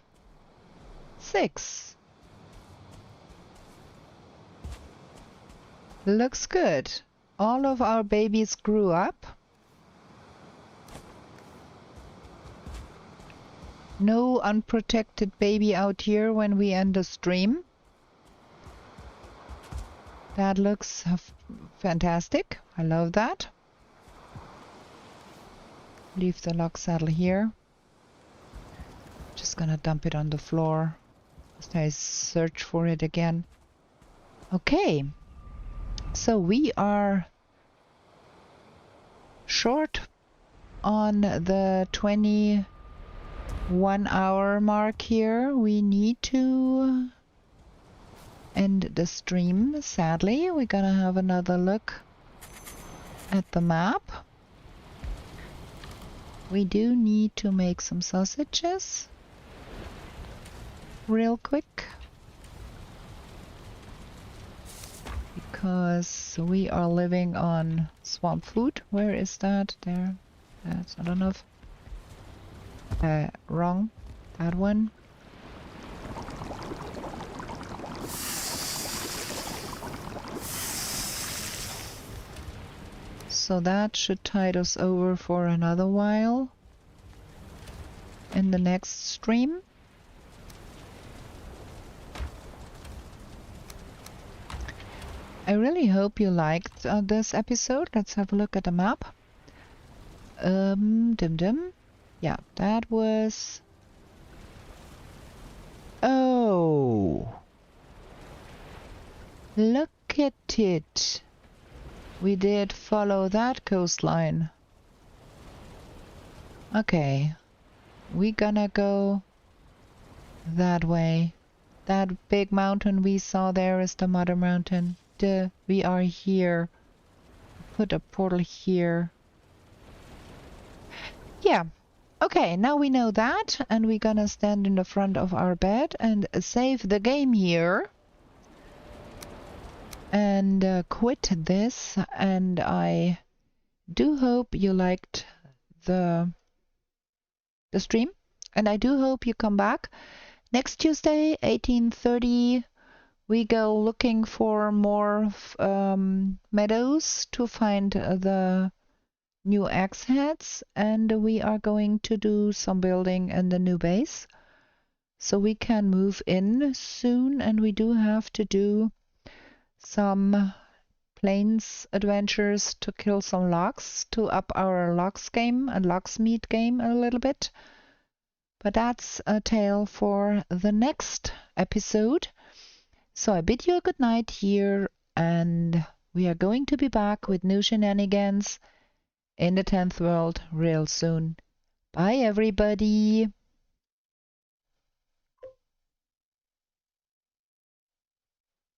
6. Looks good. All of our babies grew up. No unprotected baby out here when we end the stream. That looks fantastic. I love that. Leave the log saddle here. Just gonna dump it on the floor. I search for it again. Okay. So we are short on the 21-hour mark here. We need to end the stream, sadly. We're gonna have another look at the map. We do need to make some sausages real quick. Because we are living on swamp food. Where is that? There. That's not enough. Wrong. That one. So that should tide us over for another while in the next stream. I really hope you liked this episode. Let's have a look at the map. Yeah, that was... Oh! Look at it! We did follow that coastline. Okay. We're gonna go that way. That big mountain we saw there is the mother mountain. We are here. Put a portal here. Yeah. Okay, now we know that, and we're gonna stand in the front of our bed and save the game here. And quit this, and I do hope you liked the stream, and I do hope you come back next Tuesday 18:30. We go looking for more meadows to find the new axe heads, and we are going to do some building in the new base so we can move in soon. And we do have to do some plains adventures to kill some logs to up our logs game and logsmith game a little bit, but that's a tale for the next episode. So I bid you a good night here, and we are going to be back with new shenanigans in the 10th world real soon. Bye, everybody.